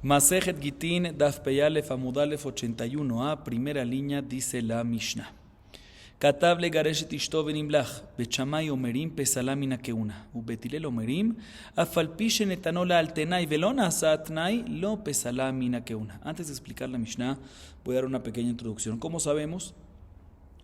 Masejet Gitin, Daf Peyalef Amudalef 81a, primera línea, dice la Mishnah. Katable Gareshet Ishto Benimlach, Bechamay Omerim Pesalamina Keuna, Ubetilel Omerim, Afalpishe Netanola Altenay Velona Satnay, Lo Pesalamina Keuna. Antes de explicar la Mishnah, voy a dar una pequeña introducción. Como sabemos,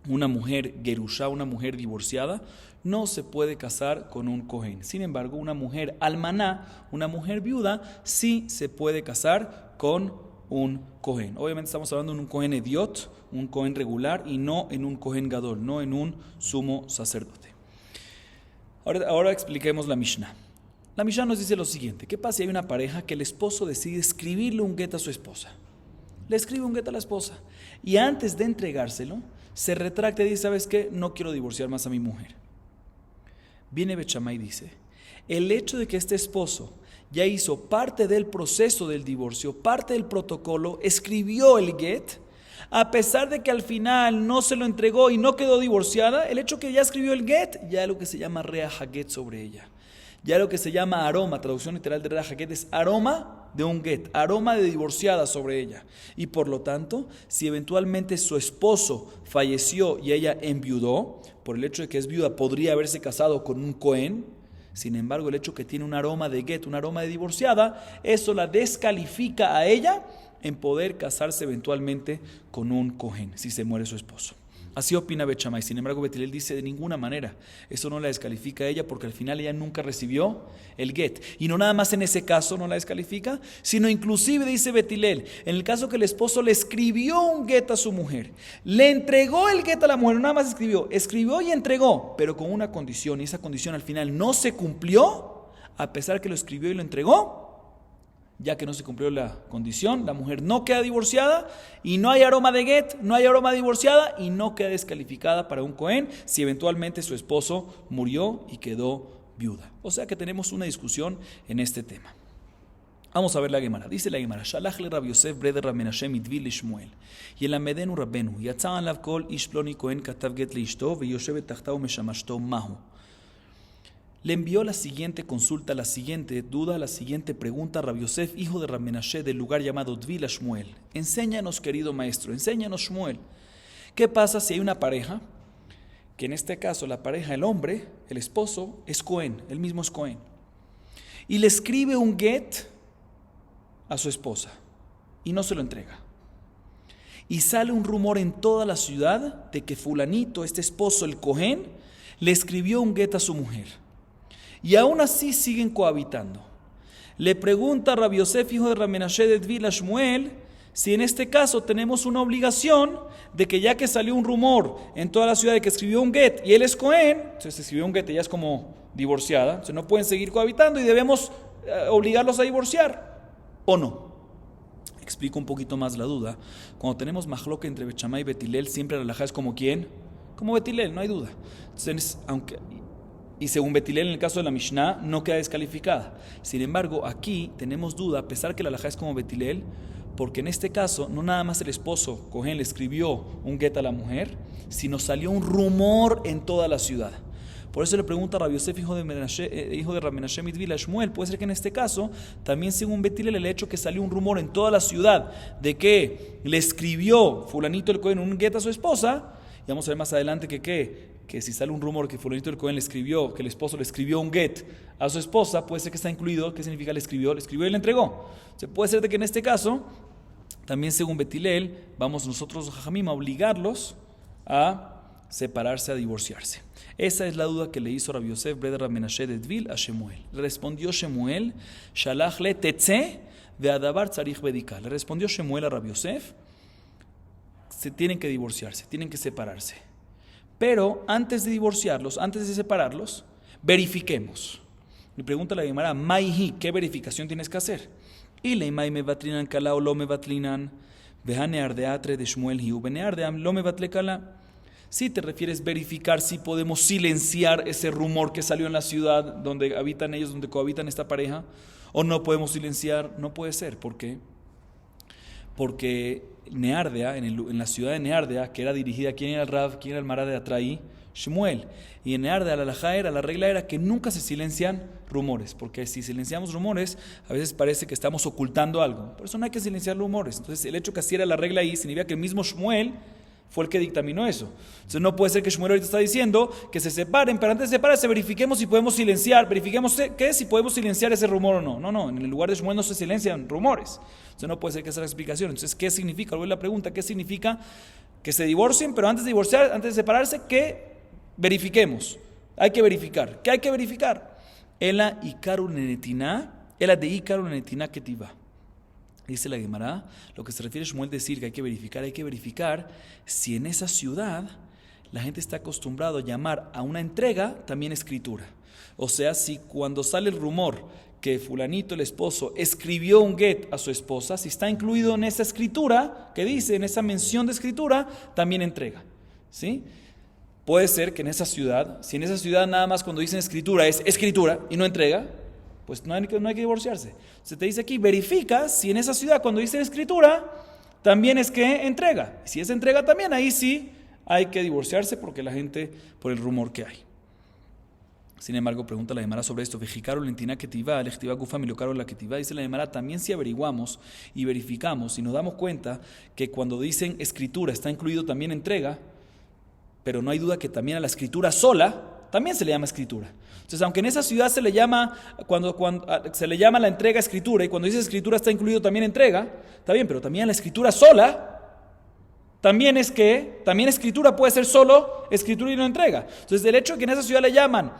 una mujer gerusha, una mujer divorciada, no se puede casar con un cohen. Sin embargo, una mujer almaná, una mujer viuda, sí se puede casar con un cohen. Obviamente estamos hablando de un cohen ediot, un cohen regular, y no en un cohen gadol, no en un sumo sacerdote. Ahora expliquemos la Mishnah. La Mishnah nos dice lo siguiente: ¿qué pasa si hay una pareja que el esposo decide escribirle un get a su esposa? Le escribe un get a la esposa y antes de entregárselo se retracta y dice: ¿sabes qué? No quiero divorciar más a mi mujer. Viene Bet Shammai y dice: el hecho de que este esposo ya hizo parte del proceso del divorcio, parte del protocolo, escribió el get, a pesar de que al final no se lo entregó y no quedó divorciada, el hecho que ya escribió el get, ya lo que se llama rea haget sobre ella. Ya lo que se llama aroma, traducción literal de rea haget, es aroma de un get, aroma de divorciada sobre ella. Y por lo tanto, si eventualmente su esposo falleció y ella enviudó, por el hecho de que es viuda, podría haberse casado con un cohen. Sin embargo, el hecho que tiene un aroma de get, un aroma de divorciada, eso la descalifica a ella en poder casarse eventualmente con un cohen, si se muere su esposo. Así opina Bet Shammai. Sin embargo, Bet Hillel dice: de ninguna manera, eso no la descalifica a ella, porque al final ella nunca recibió el get. Y no nada más en ese caso no la descalifica, sino inclusive, dice Bet Hillel, en el caso que el esposo le escribió un get a su mujer, le entregó el get a la mujer, no nada más escribió y entregó, pero con una condición, y esa condición al final no se cumplió, a pesar que lo escribió y lo entregó. Ya que no se cumplió la condición, la mujer no queda divorciada y no hay aroma de get, no hay aroma divorciada y no queda descalificada para un cohen si eventualmente su esposo murió y quedó viuda. O sea que tenemos una discusión en este tema. Vamos a ver la Gemara. Dice la Gemara: Shalach le Rabbi Yosef breder Rab Menashe mitvil lishmuel yelamedenu rabbenu yatza'an lav kol ish ploni kohen katav get leishto veyoshevet tachtav meshamashto mahu. Le envió la siguiente consulta, la siguiente duda, la siguiente pregunta a Rabbi Yosef, hijo de Rab Menashe, del lugar llamado Dvil a Shmuel. Enséñanos, querido maestro, enséñanos, Shmuel. ¿Qué pasa si hay una pareja, que en este caso la pareja, el hombre, el esposo, es cohen, él mismo es cohen, y le escribe un get a su esposa y no se lo entrega? Y sale un rumor en toda la ciudad de que fulanito, este esposo, el cohen, le escribió un get a su mujer. Y aún así siguen cohabitando. Le pregunta a Rabbi Yosef, hijo de Rab Menashe de Dvil a Shmuel, si en este caso tenemos una obligación de que ya que salió un rumor en toda la ciudad de que escribió un get y él es cohen, entonces escribió un get y ella es como divorciada, entonces no pueden seguir cohabitando y debemos obligarlos a divorciar, ¿o no? Explico un poquito más la duda. Cuando tenemos majloque entre Bet Shammai y Bet Hillel, siempre la halajá es como ¿quién? Como Bet Hillel, no hay duda. Entonces, y según Bet Hillel, en el caso de la Mishnah, no queda descalificada. Sin embargo, aquí tenemos duda, a pesar que la halajá es como Bet Hillel, porque en este caso, no nada más el esposo cohen le escribió un get a la mujer, sino salió un rumor en toda la ciudad. Por eso le pregunta a Rabbi Yosef, hijo de Rab Menashe mitvil a Shmuel, puede ser que en este caso, también según Bet Hillel, el hecho que salió un rumor en toda la ciudad de que le escribió fulanito el cohen un get a su esposa, y vamos a ver más adelante que si sale un rumor que fulanito el cohen le escribió, que el esposo le escribió un get a su esposa, puede ser que está incluido. ¿Qué significa le escribió? Le escribió y le entregó. O sea, puede ser de que en este caso, también según Bet Hillel, vamos nosotros, Jajamim, a obligarlos a separarse, a divorciarse. Esa es la duda que le hizo Rabbi Yosef breder Rab Menashe de Dvil a Shemuel. Le respondió Shemuel: Shalach le tetze ve'adavar tzarich bedika. Le respondió Shemuel a Rabbi Yosef: se tienen que divorciarse, tienen que separarse. Pero antes de divorciarlos, antes de separarlos, verifiquemos. Le pregunta la Gemara: Maihi, ¿qué verificación tienes que hacer? Y le mai me batrinan kala o lo me batrinan vehanear de atre de Shmuel hiu benear de am lo me batle kala. Si te refieres verificar si podemos silenciar ese rumor que salió en la ciudad donde habitan ellos, donde cohabitan esta pareja, o no podemos silenciar, no puede ser. ¿Por qué? Porque Neardea, en la ciudad de Neardea, que era dirigida, ¿quién era el Rav? ¿Quién era el Mará de Atraí? Shmuel. Y en Ear de Al-Alajá la regla era que nunca se silencian rumores, porque si silenciamos rumores, a veces parece que estamos ocultando algo. Por eso no hay que silenciar rumores. Entonces, el hecho que así era la regla ahí significa que el mismo Shmuel fue el que dictaminó eso. Entonces, no puede ser que Shmuel ahorita está diciendo que se separen, pero antes de separarse verifiquemos si podemos silenciar, si podemos silenciar ese rumor o no. No, en el lugar de Shmuel no se silencian rumores. Entonces, no puede ser que esa sea la explicación. Entonces, ¿qué significa? Vuelvo a la pregunta, ¿qué significa que se divorcien, pero antes de separarse, que verifiquemos? Hay que verificar. ¿Qué hay que verificar? Ela de Ikaru Nenetina Ketiva. Dice la Gemara, lo que se refiere a Shmuel decir que hay que verificar si en esa ciudad la gente está acostumbrado a llamar a una entrega también escritura. O sea, si cuando sale el rumor que fulanito, el esposo, escribió un get a su esposa, si está incluido en esa escritura, que dice, en esa mención de escritura, también entrega. ¿Sí? Puede ser que en esa ciudad, si en esa ciudad nada más cuando dicen escritura es escritura y no entrega, pues no hay que divorciarse. Se te dice aquí, verifica si en esa ciudad cuando dicen escritura, también es que entrega. Si es entrega también, ahí sí hay que divorciarse porque la gente, por el rumor que hay. Sin embargo, pregunta la Gemara sobre esto. Vejicaro lentina ketiva, lechtiva gufa milocaro la ketiva. Dice la Gemara, también si averiguamos y verificamos y nos damos cuenta que cuando dicen escritura está incluido también entrega, pero no hay duda que también a la escritura sola también se le llama escritura. Entonces, aunque en esa ciudad se le llama cuando se le llama la entrega escritura, y cuando dice escritura está incluido también entrega, está bien, pero también a la escritura sola también escritura puede ser solo escritura y no entrega. Entonces, el hecho de que en esa ciudad le llaman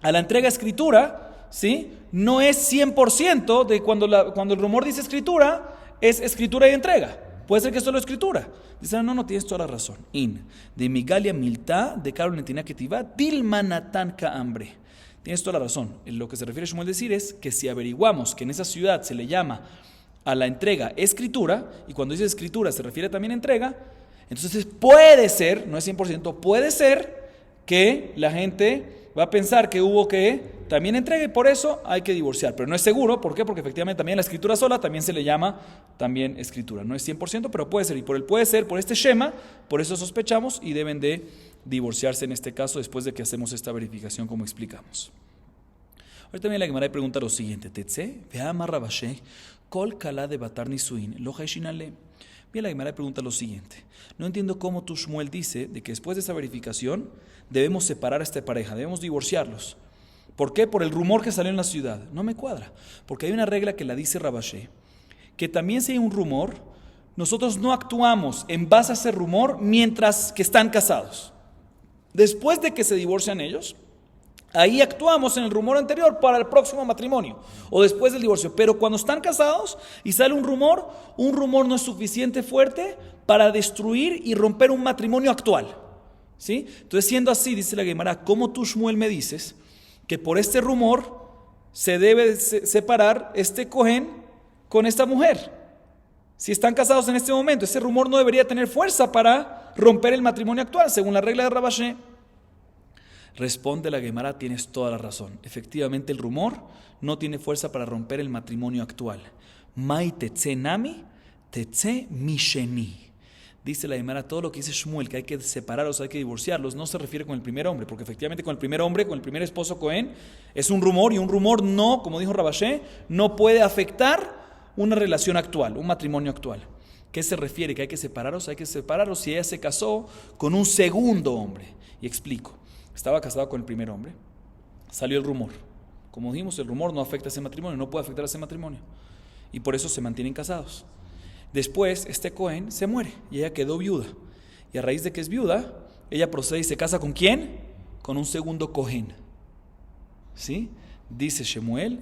a la entrega escritura, ¿sí? No es 100% de cuando el rumor dice escritura, es escritura y entrega. Puede ser que es solo escritura. Dicen, no, tienes toda la razón. De Migalia Milta, de Carol Netina Ketiva, Dilmanatan Kaambre. Tienes toda la razón. En lo que se refiere a Shmuel decir es que si averiguamos que en esa ciudad se le llama a la entrega escritura, y cuando dice escritura se refiere también a entrega, entonces puede ser, no es 100%, puede ser que la gente va a pensar que hubo que también entrega y por eso hay que divorciar. Pero no es seguro, ¿por qué? Porque efectivamente también la escritura sola también se le llama también escritura. No es 100%, pero puede ser. Y por el puede ser, por este shema, por eso sospechamos y deben de divorciarse en este caso después de que hacemos esta verificación como explicamos. Ahorita también la Gemara pregunta lo siguiente. Tetse, veama rabashe, kol kala de batar nisuin, loja shinale. Bien, la Gemara pregunta lo siguiente. No entiendo cómo tu Shmuel dice de que después de esa verificación debemos separar a esta pareja, debemos divorciarlos. ¿Por qué? Por el rumor que salió en la ciudad. No me cuadra, porque hay una regla que la dice Rabashé, que también si hay un rumor, nosotros no actuamos en base a ese rumor mientras que están casados. Después de que se divorcian ellos, ahí actuamos en el rumor anterior para el próximo matrimonio o después del divorcio. Pero cuando están casados y sale un rumor no es suficiente fuerte para destruir y romper un matrimonio actual. ¿Sí? Entonces, siendo así, dice la Gemara, ¿cómo tú, Shmuel, me dices que por este rumor se debe separar este Cohen con esta mujer? Si están casados en este momento, ese rumor no debería tener fuerza para romper el matrimonio actual, según la regla de Rabashé. Responde la Gemara, tienes toda la razón. Efectivamente, el rumor no tiene fuerza para romper el matrimonio actual. Mai tetze nami, tetze misheni. Dice la Gemara, todo lo que dice Shmuel, que hay que separarlos, hay que divorciarlos, no se refiere con el primer hombre, porque efectivamente con el primer hombre, con el primer esposo Cohen, es un rumor, y un rumor no, como dijo Rabashé, no puede afectar una relación actual, un matrimonio actual. ¿Qué se refiere? Que hay que separarlos si ella se casó con un segundo hombre. Y explico. Estaba casado con el primer hombre, salió el rumor. Como dijimos, el rumor no afecta a ese matrimonio, no puede afectar a ese matrimonio. Y por eso se mantienen casados. Después, este Cohen se muere y ella quedó viuda. Y a raíz de que es viuda, ella procede y se casa ¿con quién? Con un segundo Cohen. ¿Sí? Dice Shemuel,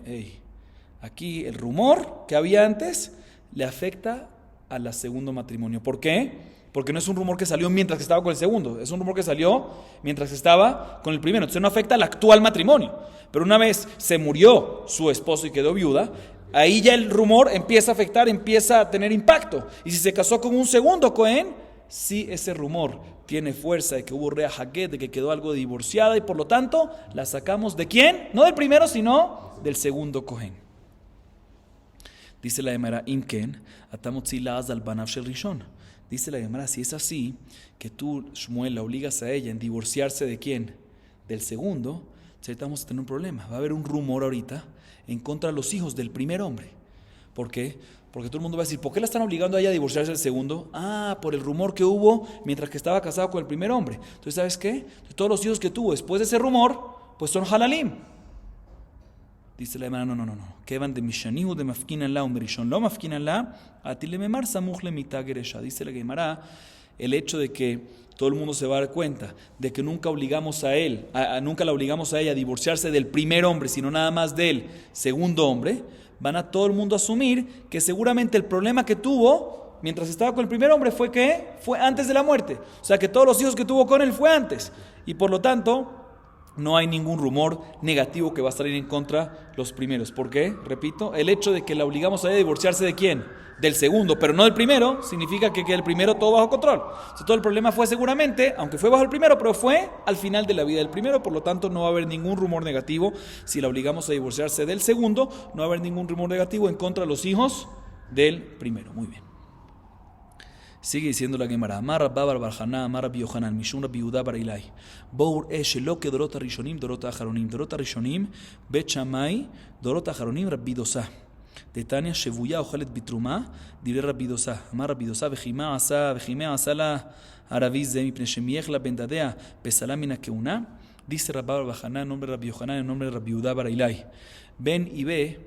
aquí el rumor que había antes le afecta al segundo matrimonio. ¿Por qué? Porque no es un rumor que salió mientras que estaba con el segundo, es un rumor que salió mientras estaba con el primero. Entonces no afecta al actual matrimonio. Pero una vez se murió su esposo y quedó viuda, ahí ya el rumor empieza a afectar, empieza a tener impacto. Y si se casó con un segundo Cohen, sí ese rumor tiene fuerza de que hubo rea haget, de que quedó algo divorciada y por lo tanto la sacamos ¿de quién? No del primero, sino del segundo Cohen. Dice la Gemara, Imken, atamotzi laaz al banav shel rishon. Dice la Gemara, si es así, que tú, Shmuel, la obligas a ella en divorciarse ¿de quién? Del segundo, ahorita vamos a tener un problema. Va a haber un rumor ahorita en contra de los hijos del primer hombre. ¿Por qué? Porque todo el mundo va a decir, ¿por qué la están obligando a ella a divorciarse del segundo? Ah, por el rumor que hubo mientras que estaba casado con el primer hombre. Entonces, ¿sabes qué? Todos los hijos que tuvo después de ese rumor, pues son halalim. Dice la hermana, no. Que van de Mishanihu, de Mafkinan la, Umberishon, lo Mafkinan la, Atilememar, Samuchle Mitageresha. Dice la Gemara, el hecho de que todo el mundo se va a dar cuenta de que nunca obligamos a él, nunca la obligamos a ella a divorciarse del primer hombre, sino nada más del segundo hombre, van a todo el mundo a asumir que seguramente el problema que tuvo mientras estaba con el primer hombre fue antes de la muerte. O sea que todos los hijos que tuvo con él fue antes. Y por lo tanto, no hay ningún rumor negativo que va a salir en contra los primeros. ¿Por qué? Repito, el hecho de que la obligamos a ella a divorciarse ¿de quién? Del segundo, pero no del primero, significa que el primero todo bajo control. O sea, todo el problema fue seguramente, aunque fue bajo el primero, pero fue al final de la vida del primero, por lo tanto no va a haber ningún rumor negativo. Si la obligamos a divorciarse del segundo, no va a haber ningún rumor negativo en contra de los hijos del primero. Muy bien. Sigue diciendo la Gemara, Amar Rabba bar Barjana, Amar Rabbi Yohanan, Mishum Rabbi Yehuda bar Ilai, Bour Shelo que Dorot Rishonim, Dorot Aharonim, Dorot Rishonim, Bet Shammai, Dorot Aharonim, Rabbi Dosa. De Tania Shevuya Ojalet Bitruma, diré Rabbi Dosa, Amar Rabbi Dosa, Vejima asa la Araviz de Mipne Shemiech la Bendadea, Pesalamina Keuna, dice Rabba bar Barjana, en nombre de Rabbi Yohanan, en nombre de Rabbi Yehuda bar Ilai. Ven y ve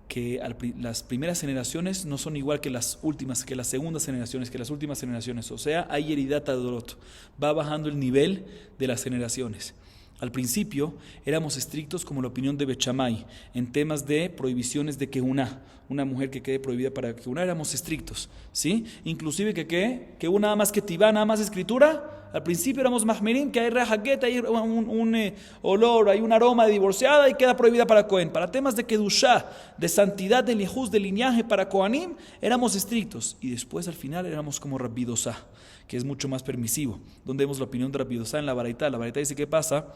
que las primeras generaciones no son igual que las últimas, que las segundas generaciones, que las últimas generaciones. O sea, hay heridata dorot. Va bajando el nivel de las generaciones. Al principio éramos estrictos como la opinión de Bet Shammai en temas de prohibiciones de Keuna. Una mujer que quede prohibida para Keuna, éramos estrictos, ¿sí? Inclusive que una nada más que tibá, nada más escritura. Al principio éramos mahmirim, que hay rehaget, hay un olor, hay un aroma de divorciada y queda prohibida para Cohen. Para temas de kedushá, de santidad, de lijuz, de lineaje para Kohanim, éramos estrictos. Y después al final éramos como Rabbi Dosa, que es mucho más permisivo. Donde vemos la opinión de Rabbi Dosa en la Baraita. La Baraita dice, ¿qué pasa?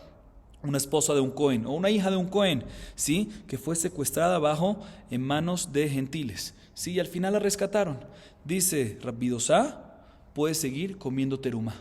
Una esposa de un Cohen o una hija de un Cohen, ¿sí? Que fue secuestrada en manos de gentiles, ¿sí? Y al final la rescataron. Dice Rabbi Dosa, puede seguir comiendo teruma.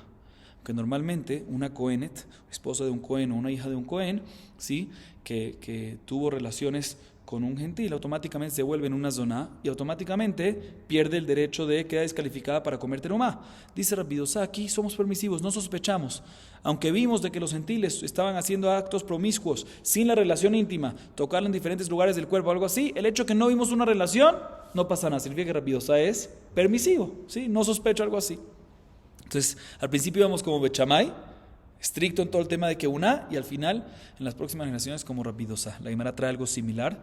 Que normalmente una Cohenet, esposa de un Cohen o una hija de un Cohen, ¿sí? que tuvo relaciones con un gentil, automáticamente se vuelve en una zona y automáticamente pierde el derecho de quedar descalificada para comer terumá. Dice Rabbi Dosa, aquí somos permisivos, no sospechamos. Aunque vimos de que los gentiles estaban haciendo actos promiscuos, sin la relación íntima, tocarla en diferentes lugares del cuerpo, algo así, el hecho que no vimos una relación, no pasa nada. Significa que Rabbi Dosa es permisivo, ¿sí? No sospecho algo así. Entonces, al principio íbamos como Bet Shammai, estricto en todo el tema de Keuna, y al final, en las próximas generaciones, como Rabbi Dosa. La Gemara trae algo similar,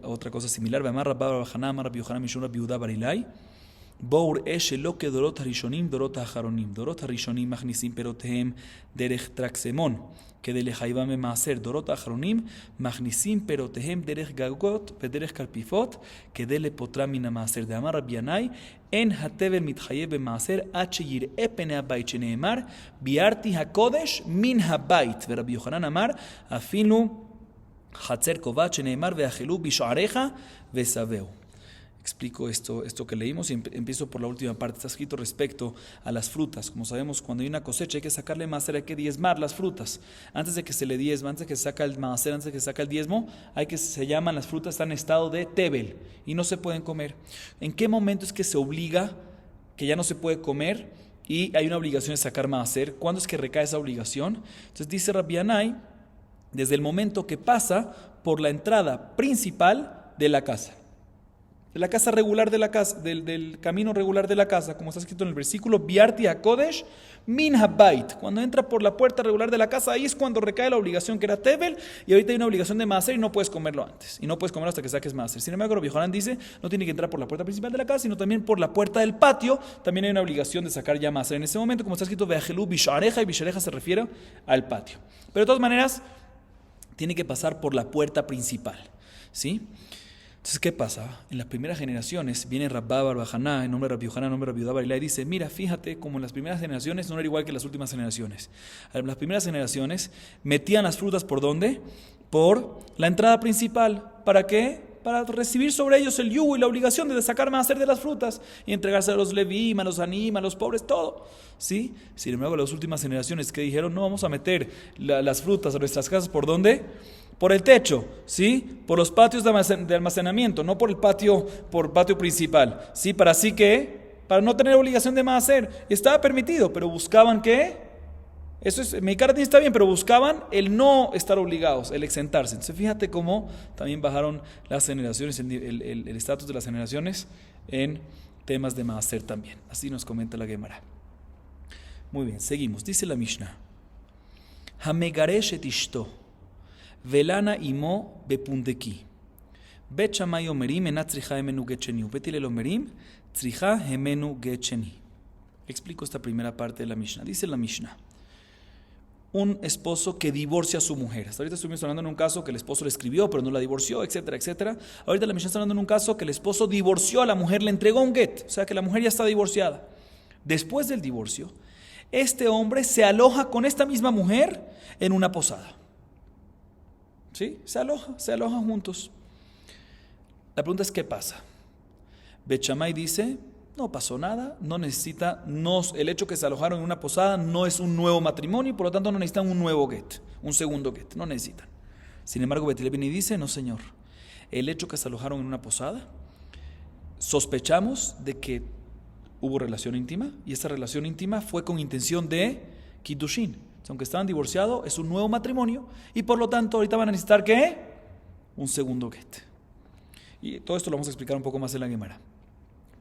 otra cosa similar. Amar Rabba bar Barjana, Amar Rabbi Yohanan, Mishum Rabbi Yehuda bar Ilai. Bour Shelo que Dorot Harishonim, Dorot Aharonim. Dorot Harishonim machnisim perotehem derech traxemon, que de lejaivam maaser. Dorot Aharonim machnisim perotehem derech gagot, pederech kalpifot, que de lepotram min maaser. De Amar Rabbi Yanai, en hatever mitchayev bemaaser, ache yir'e pene habayit, sheneemar, biarti hakodesh min habayit. Ve Rabbi Yohanan Amar, afinu hatzer kovat, sheneemar, veachelu bish'areja, vesaveu. Explico esto que leímos y empiezo por la última parte. Está escrito respecto a las frutas. Como sabemos, cuando hay una cosecha hay que sacarle maaser, hay que diezmar las frutas. Antes de que se le diezma, antes de que se saca el maaser, antes de que se saca el diezmo, se llaman las frutas, están en estado de tebel y no se pueden comer. ¿En qué momento es que se obliga que ya no se puede comer y hay una obligación de sacar maaser? ¿Cuándo es que recae esa obligación? Entonces dice Rabbi Yanai, desde el momento que pasa por la entrada principal de la casa. De la casa regular de la casa, del camino regular de la casa, como está escrito en el versículo, Biarti HaKodesh min habait. Cuando entra por la puerta regular de la casa, ahí es cuando recae la obligación que era Tebel, y ahorita hay una obligación de maaser y no puedes comerlo antes, y no puedes comerlo hasta que saques maaser. Sin embargo, Rabbi Yohanan dice, no tiene que entrar por la puerta principal de la casa, sino también por la puerta del patio, también hay una obligación de sacar ya maaser. En ese momento, como está escrito, Ve'achelu bishareja, y bishareja se refiere al patio. Pero de todas maneras, tiene que pasar por la puerta principal, ¿sí? Entonces, ¿qué pasa? En las primeras generaciones viene Rabba bar Barjana, en nombre de Rabbi Yohanan, en nombre de Rabbi Yehuda bar Ilai, y dice, mira, fíjate, como en las primeras generaciones no era igual que las últimas generaciones. En las primeras generaciones metían las frutas, ¿por dónde? Por la entrada principal. ¿Para qué? Para recibir sobre ellos el yugo y la obligación de sacar maaser de las frutas y entregarse a los leví, a los anim, a los pobres, todo. ¿Sí? Sin embargo, las últimas generaciones que dijeron, no, vamos a meter las frutas a nuestras casas, ¿por dónde? Por el techo, ¿sí? Por los patios de almacenamiento, no por patio principal, ¿sí? Para no tener obligación de maaser. Estaba permitido, pero buscaban ¿qué? Eso es, Meikar está bien, pero buscaban el no estar obligados, el exentarse. Entonces fíjate cómo también bajaron las generaciones, el estatus de las generaciones en temas de maaser también. Así nos comenta la Gemara. Muy bien, seguimos. Dice la Mishnah: Hamegaresh et ishto, velana imo bepundeki. Bet Shammai omerim enat tzricha hemenu get sheni, bet Hillel omerim tzricha hemenu get sheni. Explico esta primera parte de la Mishnah. Dice la Mishnah: un esposo que divorcia a su mujer. Hasta ahorita estuvimos hablando en un caso que el esposo le escribió, pero no la divorció, etcétera, etcétera. Ahorita la Mishnah está hablando en un caso que el esposo divorció a la mujer, le entregó un get, o sea que la mujer ya está divorciada. Después del divorcio, este hombre se aloja con esta misma mujer en una posada. ¿Sí? Se alojan juntos. La pregunta es, ¿qué pasa? Bet Shammai dice, no pasó nada, no necesita, el hecho que se alojaron en una posada no es un nuevo matrimonio y por lo tanto no necesitan un nuevo get, un segundo get, no necesitan. Sin embargo, Bet Hillel viene y dice, no señor, el hecho que se alojaron en una posada, sospechamos de que hubo relación íntima y esa relación íntima fue con intención de Kiddushin. Aunque estaban divorciados, es un nuevo matrimonio y por lo tanto ahorita van a necesitar ¿qué? Un segundo get. Y todo esto lo vamos a explicar un poco más en la Gemara.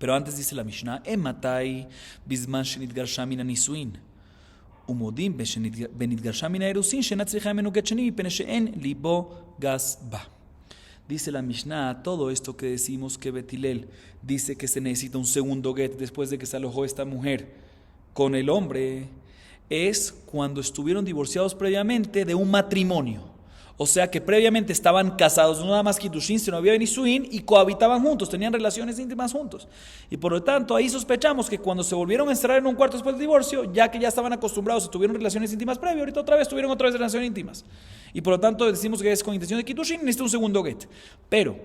Pero antes dice la Mishnah, Ematai bizman shenitgarsha min hanisuin umodim benitgarsha min haerusin she'ena tzricha hemenu get sheni mipnei she'en libo gas ba. Dice la Mishnah, todo esto que decimos que Bet Hillel dice que se necesita un segundo get después de que se alojó esta mujer con el hombre, es cuando estuvieron divorciados previamente de un matrimonio. O sea que previamente estaban casados, no nada más Kiddushin, sino había Nisuin y cohabitaban juntos, tenían relaciones íntimas juntos. Y por lo tanto ahí sospechamos que cuando se volvieron a encerrar en un cuarto después del divorcio, ya que ya estaban acostumbrados, tuvieron relaciones íntimas previas, ahorita otra vez tuvieron relaciones íntimas. Y por lo tanto decimos que es con intención de Kiddushin, necesita un segundo get. Pero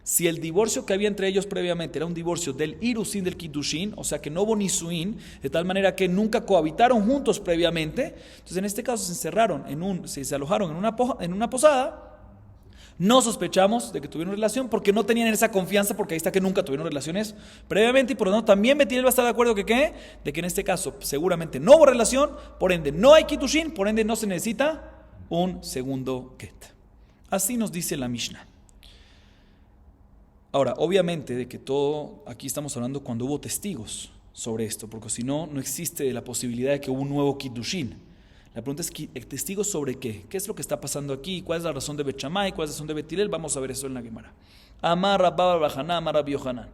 si el divorcio que había entre ellos previamente era un divorcio del Irusin del Kiddushin, o sea que no hubo Nisuin, de tal manera que nunca cohabitaron juntos previamente, entonces en este caso se alojaron en una posada, no sospechamos de que tuvieron relación porque no tenían esa confianza, porque ahí está que nunca tuvieron relaciones previamente y por lo tanto también Bet Hillel va a estar de acuerdo de que en este caso seguramente no hubo relación, por ende no hay Kiddushin, por ende no se necesita un segundo get. Así nos dice la Mishnah. Ahora, obviamente de que todo, aquí estamos hablando cuando hubo testigos sobre esto, porque si no, no existe la posibilidad de que hubo un nuevo Kiddushin. La pregunta es, ¿testigos sobre qué? ¿Qué es lo que está pasando aquí? ¿Cuál es la razón de Bet Shammai? ¿Cuál es la razón de Bet Hillel? Vamos a ver eso en la Gemara. Amar Rabba bar Hanan, Amar Rabbi Yohanan.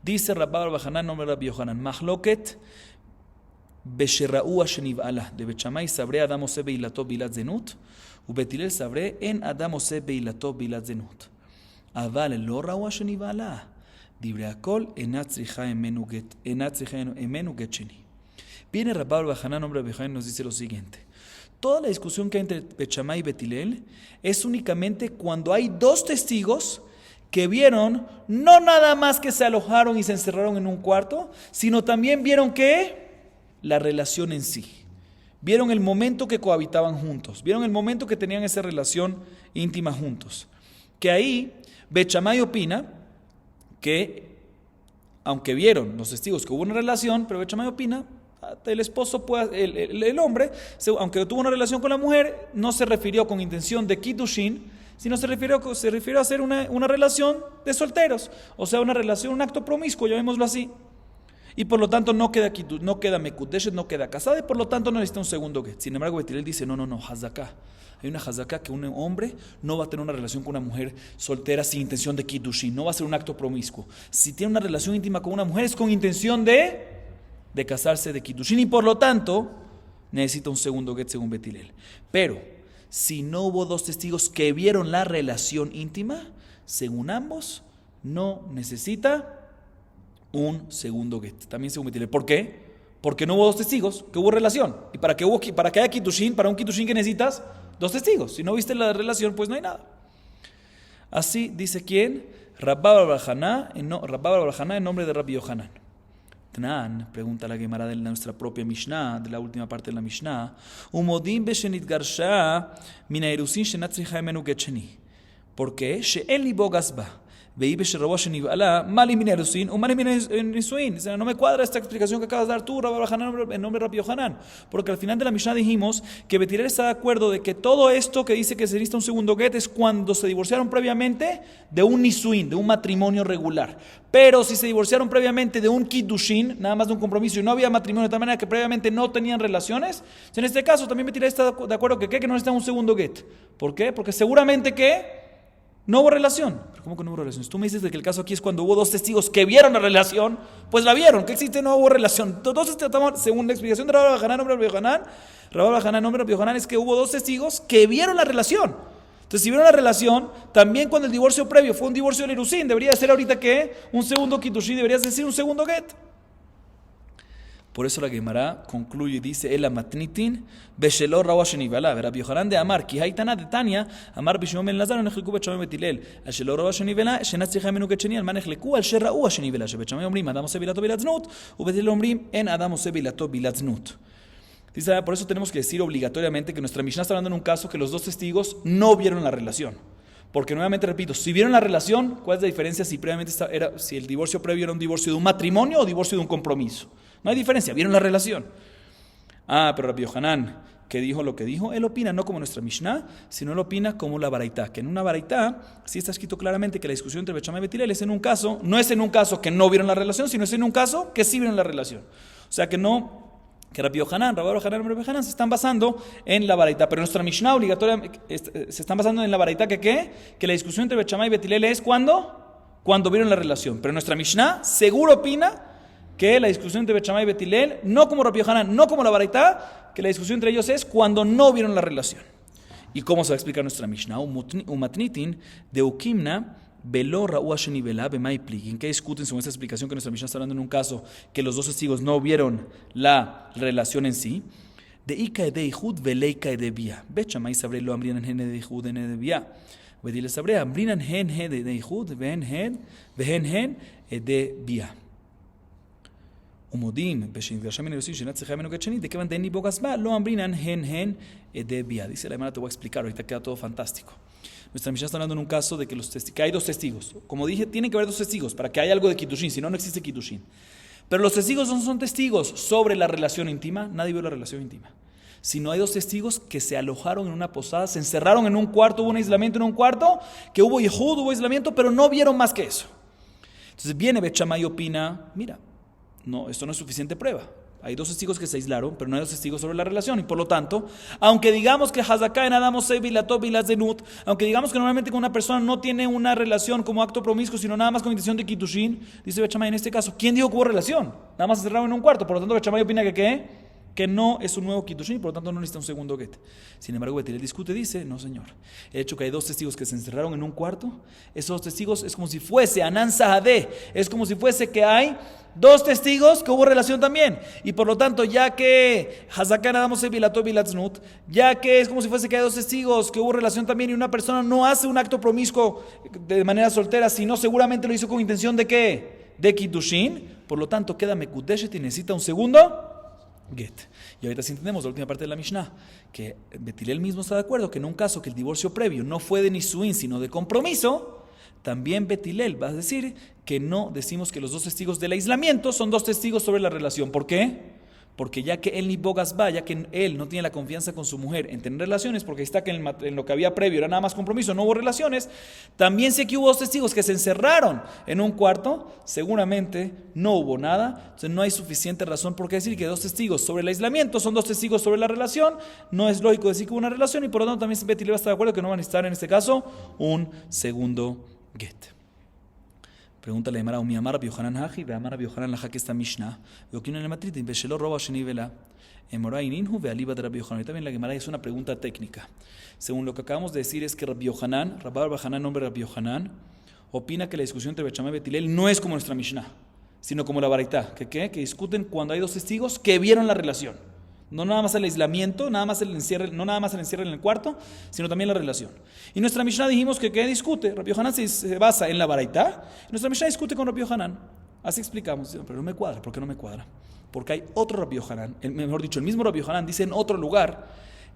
Dice Rabba bar Hanan, nombre Rabbi Yohanan. Mahloket besherra'u sheniv'ala. De Bet Shammai sabre Adam ose beilato bilat zenut, u Bet Hillel sabre en Adam ose beilato bilat zenut. Aval lo rawa sheniv'ala. Dibre akol enat tzricha emenu get sheni. Viene Rabba bar Hanan, nombre Rabbi Yohanan, nos dice lo siguiente. Toda la discusión que hay entre Bet Shammai y Bet Hillel es únicamente cuando hay dos testigos que vieron no nada más que se alojaron y se encerraron en un cuarto, sino también vieron que la relación en sí. Vieron el momento que cohabitaban juntos, vieron el momento que tenían esa relación íntima juntos. Que ahí Bet Shammai opina que, aunque vieron los testigos que hubo una relación, pero Bet Shammai opina el esposo el hombre, aunque tuvo una relación con la mujer, no se refirió con intención de Kiddushin, sino se refirió a hacer una relación de solteros, o sea, una relación, un acto promiscuo, llamémoslo así. Y por lo tanto no queda Mekudeshet, no queda casada, y por lo tanto no necesita un segundo get. Sin embargo, Bet Hillel dice, no, Hazaká. Hay una Hazaká que un hombre no va a tener una relación con una mujer soltera sin intención de Kiddushin, no va a ser un acto promiscuo. Si tiene una relación íntima con una mujer es con intención de casarse de Kiddushin y por lo tanto necesita un segundo get según Bet Hillel. Pero si no hubo dos testigos que vieron la relación íntima, según ambos, no necesita un segundo get. También según Bet Hillel. ¿Por qué? Porque no hubo dos testigos, que hubo relación. Y para que haya Kiddushin, para un Kiddushin que necesitas dos testigos. Si no viste la relación, pues no hay nada. Así dice ¿quién? Rabba Barbajaná en nombre de Rabbi Yohanan. Tnan, pregunta la Gemara de nuestra propia Mishnah, de la última parte de la Mishnah. Umodim beshenit garsha mina erusin shenatzriha emenu getcheni. ¿Por qué? She'en li bogasba. Veí besherabo shenibala mali mina erusin o mali mina nisuin. No me cuadra esta explicación que acabas de dar tú, Rabba Barbajaná, en nombre de Rabbi Yohanan. Porque al final de la Mishnah dijimos que Betilel está de acuerdo de que todo esto que dice que se necesita un segundo get es cuando se divorciaron previamente de un nisuin, de un matrimonio regular. Pero si se divorciaron previamente de un kiddushin, nada más de un compromiso, y no había matrimonio de tal manera que previamente no tenían relaciones, en este caso también Betilel está de acuerdo que no necesita un segundo get. ¿Por qué? Porque seguramente que no hubo relación. ¿Pero cómo que no hubo relación? Tú me dices de que el caso aquí es cuando hubo dos testigos que vieron la relación, pues la vieron, que existe, no hubo relación. Entonces, según la explicación de Rabba Barbajaná, nombre de Rabbi Yohanan, Rabba Barbajaná, nombre de Rabbi Yohanan, es que hubo dos testigos que vieron la relación. Entonces, si vieron la relación, también cuando el divorcio previo fue un divorcio de Irusín, debería ser ahorita que un segundo Kiddushí, deberías decir un segundo get. Por eso la Gemara concluye y dice: Ela matnitin beshelor rawa shenibala. Rabbi Yohanan de Amar, ki haitana de Tania, Amar bishimon ben Lazar, nechleku betchamay betilel. Al shelor rawa shenibala, shenatzricha menu ketcheni, al manechleku al sherrau shenibala. Shebetchamay omrim adam ose bilato bilatznut, u betilel omrim en adam ose bilato bilatznut. Dice, por eso tenemos que decir obligatoriamente que nuestra Mishnah está hablando en un caso que los dos testigos no vieron la relación. Porque nuevamente repito, si vieron la relación, ¿cuál es la diferencia si el divorcio previo era un divorcio de un matrimonio o divorcio de un compromiso? No hay diferencia, vieron la relación. Pero Rabbi Yohanan, que dijo lo que dijo, él opina no como nuestra Mishnah, sino él opina como la Baraitá, que en una Baraitá sí está escrito claramente que la discusión entre Beth Shammai y Betilel es en un caso, no es en un caso que no vieron la relación, sino es en un caso que sí vieron la relación. O sea que no, que Rabbi Yohanan, Rabba Barbajaná y Rabbi Yohanan se están basando en la Baraitá, pero nuestra Mishnah obligatoria se están basando en la Baraitá que la discusión entre Beth Shammai y Betilel es cuando vieron la relación, pero nuestra Mishnah seguro opina que la discusión entre Beth Shammai y Betilel, no como Rabbi Yohanan, no como la Baraitá, que la discusión entre ellos es cuando no vieron la relación. ¿Y cómo se va a explicar nuestra Mishnah? Umatnitin de Ukimna Velo Ra'u Shenibela Bemai Pligin. ¿Qué discuten según esta explicación que nuestra Mishnah está hablando en un caso que los dos testigos no vieron la relación en sí? De Ika de Ihud Veleika de Bia. Beth Shammai sabre lo amrinan hen de Ihud en de Bia. Betilel sabre amrinan hen de Ihud ven hen de Bia. Umodim, Beshingashamin Erosin, Shenatzehamenu Gacheni, de que van de ni bogasba, lo ambrinan hen de Bia. Dice la hermana, te voy a explicar, ahorita queda todo fantástico. Nuestra Mishnah está hablando en un caso de que hay dos testigos. Como dije, tienen que haber dos testigos para que haya algo de Kiddushin, si no, no existe Kiddushin. Pero los testigos no son testigos sobre la relación íntima, nadie vio la relación íntima. Sino hay dos testigos que se alojaron en una posada, se encerraron en un cuarto, hubo un aislamiento en un cuarto, que hubo yehud, hubo aislamiento, pero no vieron más que eso. Entonces viene Beth Shammai y opina, mira, no, esto no es suficiente prueba. Hay dos testigos que se aislaron, pero no hay dos testigos sobre la relación. Y por lo tanto, aunque digamos que Hazaká en Adam Ose Bilató Bilatzenut, aunque digamos que normalmente con una persona no tiene una relación como acto promiscuo, sino nada más con intención de Kiddushin, dice Beth Shammai en este caso, ¿quién dijo que hubo relación? Nada más se encerraron en un cuarto. Por lo tanto, Beth Shammai opina que no es un nuevo Kiddushin y por lo tanto no necesita un segundo get. Sin embargo, Betilel discute, dice, no señor, el hecho que hay dos testigos que se encerraron en un cuarto, esos dos testigos es como si fuese Anan Sahadeh, es como si fuese que hay dos testigos que hubo relación también, y por lo tanto, ya que Hazaká Nadamos Bilató Bilatznut, ya que es como si fuese que hay dos testigos que hubo relación también y una persona no hace un acto promiscuo de manera soltera, sino seguramente lo hizo con intención de ¿qué? De Kiddushin, por lo tanto queda Mekudeshet y necesita un segundo get. Y ahorita sí entendemos la última parte de la Mishnah, que Betilel mismo está de acuerdo que en un caso que el divorcio previo no fue de nisuin sino de compromiso, también Betilel va a decir que no decimos que los dos testigos del aislamiento son dos testigos sobre la relación. ¿Por qué? Porque ya que él ni bogas va, ya que él no tiene la confianza con su mujer en tener relaciones, porque ahí está que en lo que había previo era nada más compromiso, no hubo relaciones, también sé que hubo dos testigos que se encerraron en un cuarto, seguramente no hubo nada, entonces no hay suficiente razón por qué decir que dos testigos sobre el aislamiento son dos testigos sobre la relación, no es lógico decir que hubo una relación y por lo tanto también Betilel va a estar de acuerdo que no van a necesitar en este caso un segundo get. Pregúntale a mi amar Rabbi Yohanan Haji, ve amar Rabbi Yohanan Laja que está Mishnah, veo que no le matritin, ve shelo roba shenivela, emorai ninhu ve aliba de Rabbi Yohanan. Y también la Gemara es una pregunta técnica. Según lo que acabamos de decir es que Rabbi Yohanan, Rabba Barbajaná, nombre de Rabbi Yohanan, opina que la discusión entre Beth Shammai y Betilel no es como nuestra Mishnah, sino como la Baraitá, que discuten cuando hay dos testigos que vieron la relación. No nada más el aislamiento, nada más el encierre, no nada más el encierre en el cuarto, sino también la relación. Y nuestra Mishnah dijimos que ¿qué discute? Rabbi Yohanan se basa en la baraita. Nuestra Mishnah discute con Rabbi Yohanan. Así explicamos, pero no me cuadra. ¿Por qué no me cuadra? Porque hay otro Rabbi Yohanan, mejor dicho, el mismo Rabbi Yohanan dice en otro lugar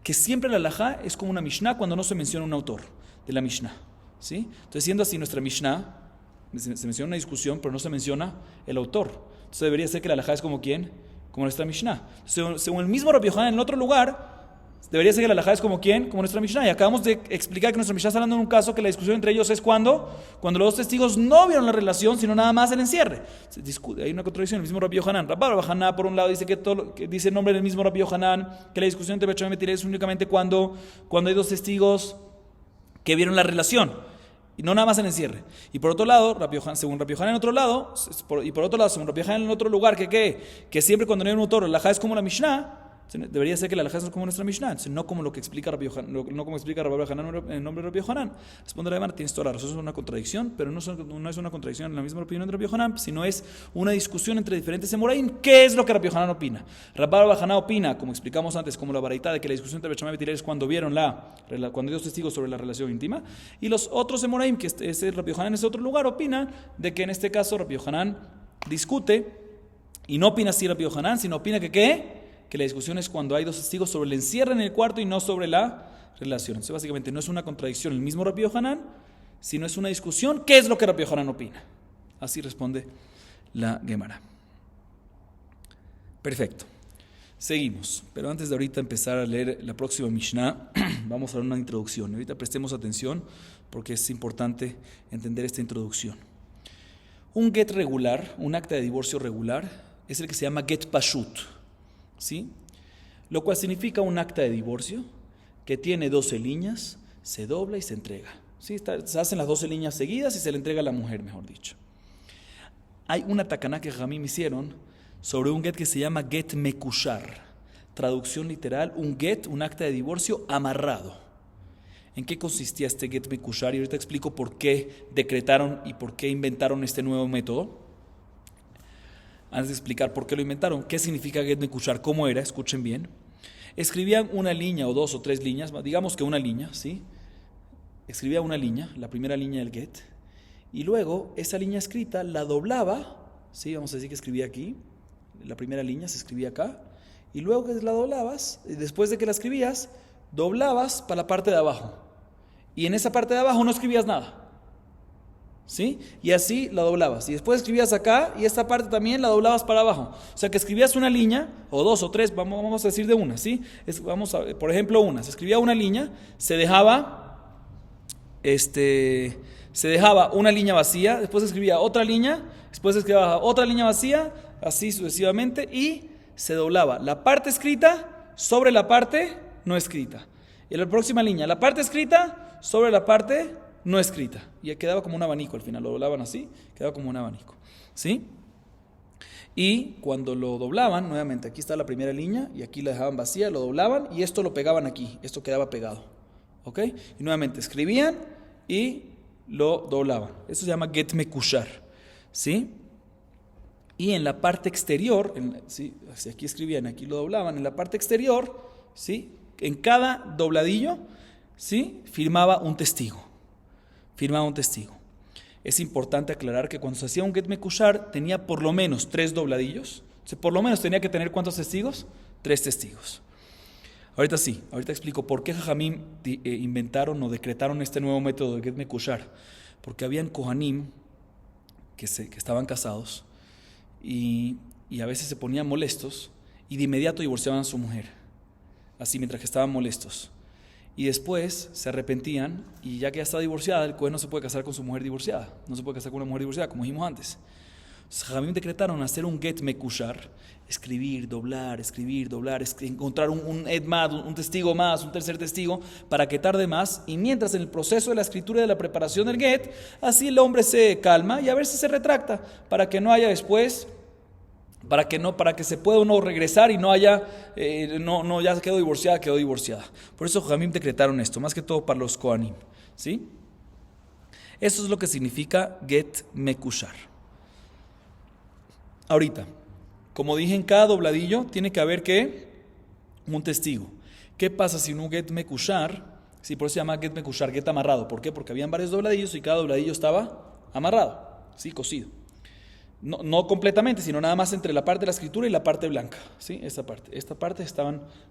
que siempre la halajá es como una Mishnah cuando no se menciona un autor de la Mishnah. ¿Sí? Entonces, siendo así nuestra Mishnah, se menciona una discusión, pero no se menciona el autor. Entonces debería ser que la halajá es como ¿quién? Como nuestra Mishnah. Según el mismo Rabbi Yohanan en otro lugar, debería ser que la halajá es como ¿quién? Como nuestra Mishnah. Y acabamos de explicar que nuestra Mishnah está hablando en un caso que la discusión entre ellos es cuando los dos testigos no vieron la relación, sino nada más el encierre. Hay una contradicción, el mismo Rabbi Yohanan. Rabbi Yohanan, por un lado, dice que dice el nombre del mismo Rabbi Yohanan, que la discusión entre Becham y Betilel es únicamente cuando hay dos testigos que vieron la relación. Y no nada más el encierre. Y por otro lado, según Rabbi Yohanan en otro lado, según Rabbi Yohanan en otro lugar, que siempre cuando no hay un autor, la halajá es como la Mishnah, debería ser que la halajá es como nuestra Mishnah, no como lo que explica Rabbi Yohanan, no como explica Rabbi Yohanan en el nombre de Rabbi Yohanan. Responde la Gemara, tienes toda la razón, es una contradicción, pero no es una contradicción en la misma opinión de Rabbi Yohanan, sino es una discusión entre diferentes Emoraim. ¿Qué es lo que Rabbi Yohanan opina? Rabbi Yohanan opina, como explicamos antes, como la baraita de que la discusión entre Becham y Betilel es cuando vieron cuando hay dos testigos sobre la relación íntima, y los otros Emoraim, que Rabbi Yohanan en ese otro lugar, opinan de que en este caso Rabbi Yohanan discute, y no opina así Rabbi Yohanan, sino opina que la discusión es cuando hay dos testigos sobre el encierre en el cuarto y no sobre la relación. Entonces básicamente no es una contradicción el mismo Rabbi Yohanan, sino es una discusión. ¿Qué es lo que Rabbi Yohanan opina? Así responde la Gemara. Perfecto. Seguimos. Pero antes de ahorita empezar a leer la próxima Mishnah, vamos a dar una introducción. Y ahorita prestemos atención porque es importante entender esta introducción. Un get regular, un acta de divorcio regular, es el que se llama get pashut. ¿Sí? Lo cual significa un acta de divorcio que tiene 12 líneas, se dobla y se entrega. ¿Sí? Se hacen las 12 líneas seguidas y se le entrega a la mujer, mejor dicho. Hay una takaná que Jamim hicieron sobre un get que se llama get mekushar. Traducción literal, un get, un acta de divorcio amarrado. ¿En qué consistía este get mekushar? Y ahorita explico por qué decretaron y por qué inventaron este nuevo método. Antes de explicar por qué lo inventaron, qué significa get mekushar, cómo era, escuchen bien. Escribían una línea o 2 o 3 líneas, digamos que una línea, ¿sí? Escribía una línea, la primera línea del get, y luego esa línea escrita la doblaba, ¿sí? Vamos a decir que escribía aquí, la primera línea se escribía acá, y luego que la doblabas, después de que la escribías, doblabas para la parte de abajo, y en esa parte de abajo no escribías nada. ¿Sí? Y así la doblabas. Y después escribías acá y esta parte también la doblabas para abajo. O sea que escribías una línea, o 2 o 3, vamos a decir de una, ¿sí? Por ejemplo, una. Se escribía una línea, se dejaba una línea vacía, después se escribía otra línea, después se escribía otra línea vacía, así sucesivamente, y se doblaba la parte escrita sobre la parte no escrita. Y en la próxima línea, la parte escrita sobre la parte no escrita, y quedaba como un abanico al final, lo doblaban así, quedaba como un abanico, ¿sí? Y cuando lo doblaban, nuevamente, aquí está la primera línea, y aquí la dejaban vacía, lo doblaban, y esto lo pegaban aquí, esto quedaba pegado, ¿ok? Y nuevamente escribían y lo doblaban, eso se llama get mekushar, ¿sí? Y en la parte exterior, ¿sí? Si aquí escribían, aquí lo doblaban, en la parte exterior, ¿sí? En cada dobladillo, ¿sí? Firmaba un testigo. Es importante aclarar que cuando se hacía un get mekushar tenía por lo menos 3 dobladillos. O sea, por lo menos tenía que tener ¿cuántos testigos? 3 testigos. Ahorita explico por qué Jajamim inventaron o decretaron este nuevo método de get mekushar. Porque habían kohanim que estaban casados y a veces se ponían molestos y de inmediato divorciaban a su mujer. Así mientras que estaban molestos. Y después se arrepentían y ya que ya está divorciada, el cohen no se puede casar con su mujer divorciada, no se puede casar con una mujer divorciada, como dijimos antes. Jajamim decretaron hacer un get mekushar, escribir, doblar, encontrar un edmad, un testigo más, un tercer testigo, para que tarde más, y mientras en el proceso de la escritura y de la preparación del get, así el hombre se calma y a ver si se retracta, para que no haya después... Para que se pueda uno regresar y no haya, ya quedó divorciada. Por eso Jajamim decretaron esto, más que todo para los Kohanim, ¿sí? Eso es lo que significa get mekushar. Ahorita, como dije, en cada dobladillo tiene que haber un testigo. ¿Qué pasa si en un get mekushar, sí, por eso se llama get mekushar, get amarrado? ¿Por qué? Porque habían varios dobladillos y cada dobladillo estaba amarrado, sí, cosido. No completamente, sino nada más entre la parte de la escritura y la parte blanca, ¿sí? Esta parte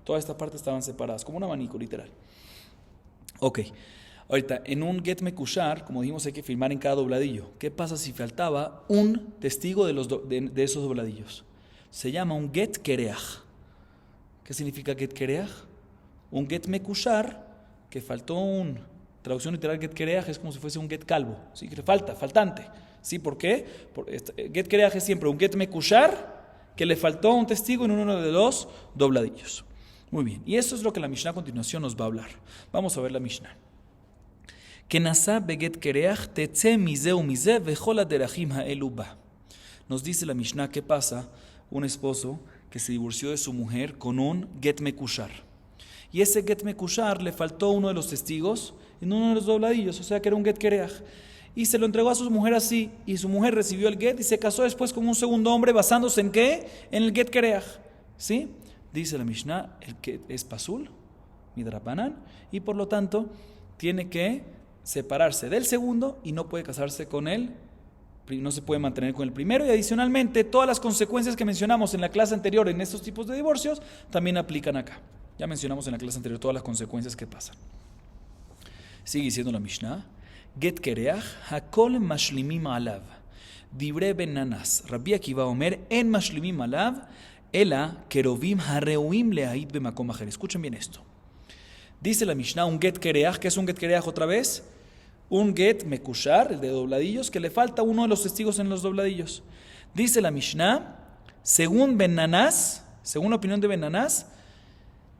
toda esta parte estaban separadas, como un abanico, literal. Ok, ahorita, en un get mekushar, como dijimos, hay que firmar en cada dobladillo. ¿Qué pasa si faltaba un testigo de esos dobladillos? Se llama un get kereach. ¿Qué significa get kereach? Un get mekushar, que faltó traducción literal, get kereach es como si fuese un get calvo, ¿sí? Que faltante. ¿Sí? ¿Por qué? Get kereach es siempre un get mekushar que le faltó un testigo en uno de los dobladillos. Muy bien, y eso es lo que la Mishnah a continuación nos va a hablar. Vamos a ver la Mishnah. Kenasá beget kereach tetze mize umize vechol haderachim haelu ba. Nos dice la Mishnah qué pasa un esposo que se divorció de su mujer con un get mekushar. Y ese get mekushar le faltó uno de los testigos en uno de los dobladillos, o sea que era un get kereach. Y se lo entregó a su mujer así, y su mujer recibió el get y se casó después con un segundo hombre basándose en ¿qué? En el get kereach, ¿sí? Dice la Mishnah, el que es pasul, midrabanan, y por lo tanto tiene que separarse del segundo y no puede casarse con él, no se puede mantener con el primero, y adicionalmente todas las consecuencias que mencionamos en la clase anterior en estos tipos de divorcios también aplican acá. Ya mencionamos en la clase anterior todas las consecuencias que pasan. Sigue diciendo la Mishnah, Get kereach, hakol mashlimim alav. Dibre ben nanas. Rabbi Akiva Omer, en mashlimim alav, ela kerovim hareuim leahit bemakom acher. Escuchen bien esto. Dice la Mishnah, un get kereach. ¿Qué es un get kereach otra vez? Un get mekushar, el de dobladillos, que le falta uno de los testigos en los dobladillos. Dice la Mishnah, según Ben Nanás, según la opinión de Ben Nanás,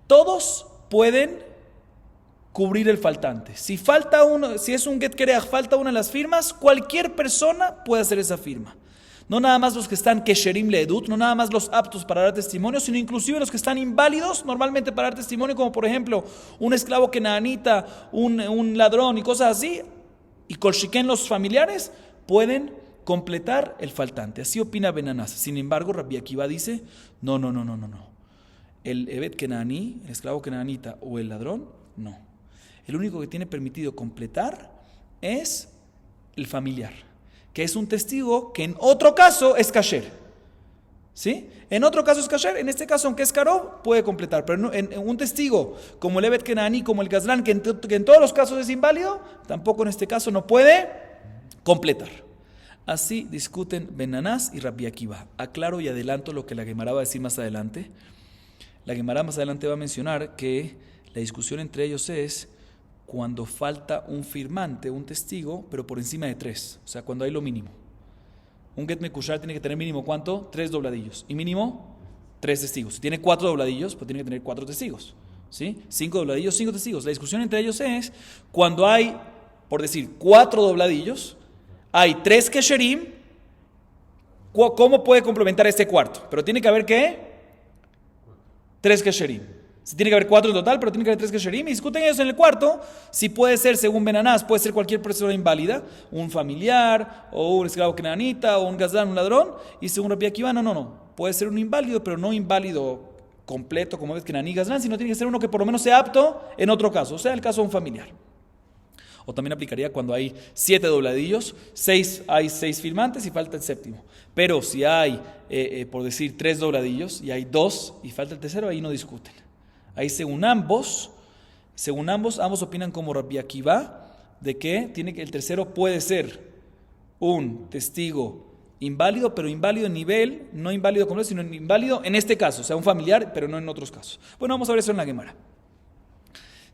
todos pueden cubrir el faltante. Si es un get kereach, falta una de las firmas, cualquier persona puede hacer esa firma. No nada más los que están kesherim leedut, no nada más los aptos para dar testimonio, sino inclusive los que están inválidos normalmente para dar testimonio, como por ejemplo un esclavo kenaanita, un ladrón y cosas así, y kolshiken los familiares, pueden completar el faltante. Así opina Ben Nanás. Sin embargo, Rabbi Akiva dice, no. El evet kenaani, el esclavo kenaanita o el ladrón, no. El único que tiene permitido completar es el familiar, que es un testigo que en otro caso es kasher. ¿Sí? En otro caso es kasher, en este caso, aunque es karov, puede completar. Pero en un testigo como el evet kenaani, como el gazlán, que en todos los casos es inválido, tampoco en este caso no puede completar. Así discuten Ben Nanás y Rabbi Akiva. Aclaro y adelanto lo que la Gemara va a decir más adelante. La Gemara más adelante va a mencionar que la discusión entre ellos es cuando falta un firmante, un testigo, pero por encima de 3. O sea, cuando hay lo mínimo. Un get mekushar tiene que tener mínimo ¿cuánto? 3 dobladillos. Y mínimo 3 testigos. Si tiene 4 dobladillos, pues tiene que tener 4 testigos. ¿Sí? 5 dobladillos, 5 testigos. La discusión entre ellos es cuando hay, por decir, 4 dobladillos, hay 3 kesherim, ¿cómo puede complementar este cuarto? Pero tiene que haber ¿qué? 3 kesherim. Tiene que haber 4 en total, pero tiene que haber 3 kesherim. Y discuten ellos en el cuarto si puede ser, según Ben Nanás, puede ser cualquier persona inválida, un familiar, o un esclavo kenaanita, o un gazlán, un ladrón. Y según Rabbi Akiva, no. Puede ser un inválido, pero no inválido completo como es kenaní gazlán, sino tiene que ser uno que por lo menos sea apto en otro caso, o sea, el caso de un familiar. O también aplicaría cuando hay 7 dobladillos, hay 6 firmantes y falta el séptimo. Pero si hay, por decir, 3 dobladillos y hay 2 y falta el tercero, ahí no discuten. Ahí según ambos opinan como Rabbi Akiva, de que el tercero puede ser un testigo inválido, pero inválido en nivel, no inválido completo, sino inválido en este caso, o sea, un familiar, pero no en otros casos. Bueno, vamos a ver eso en la Gemara.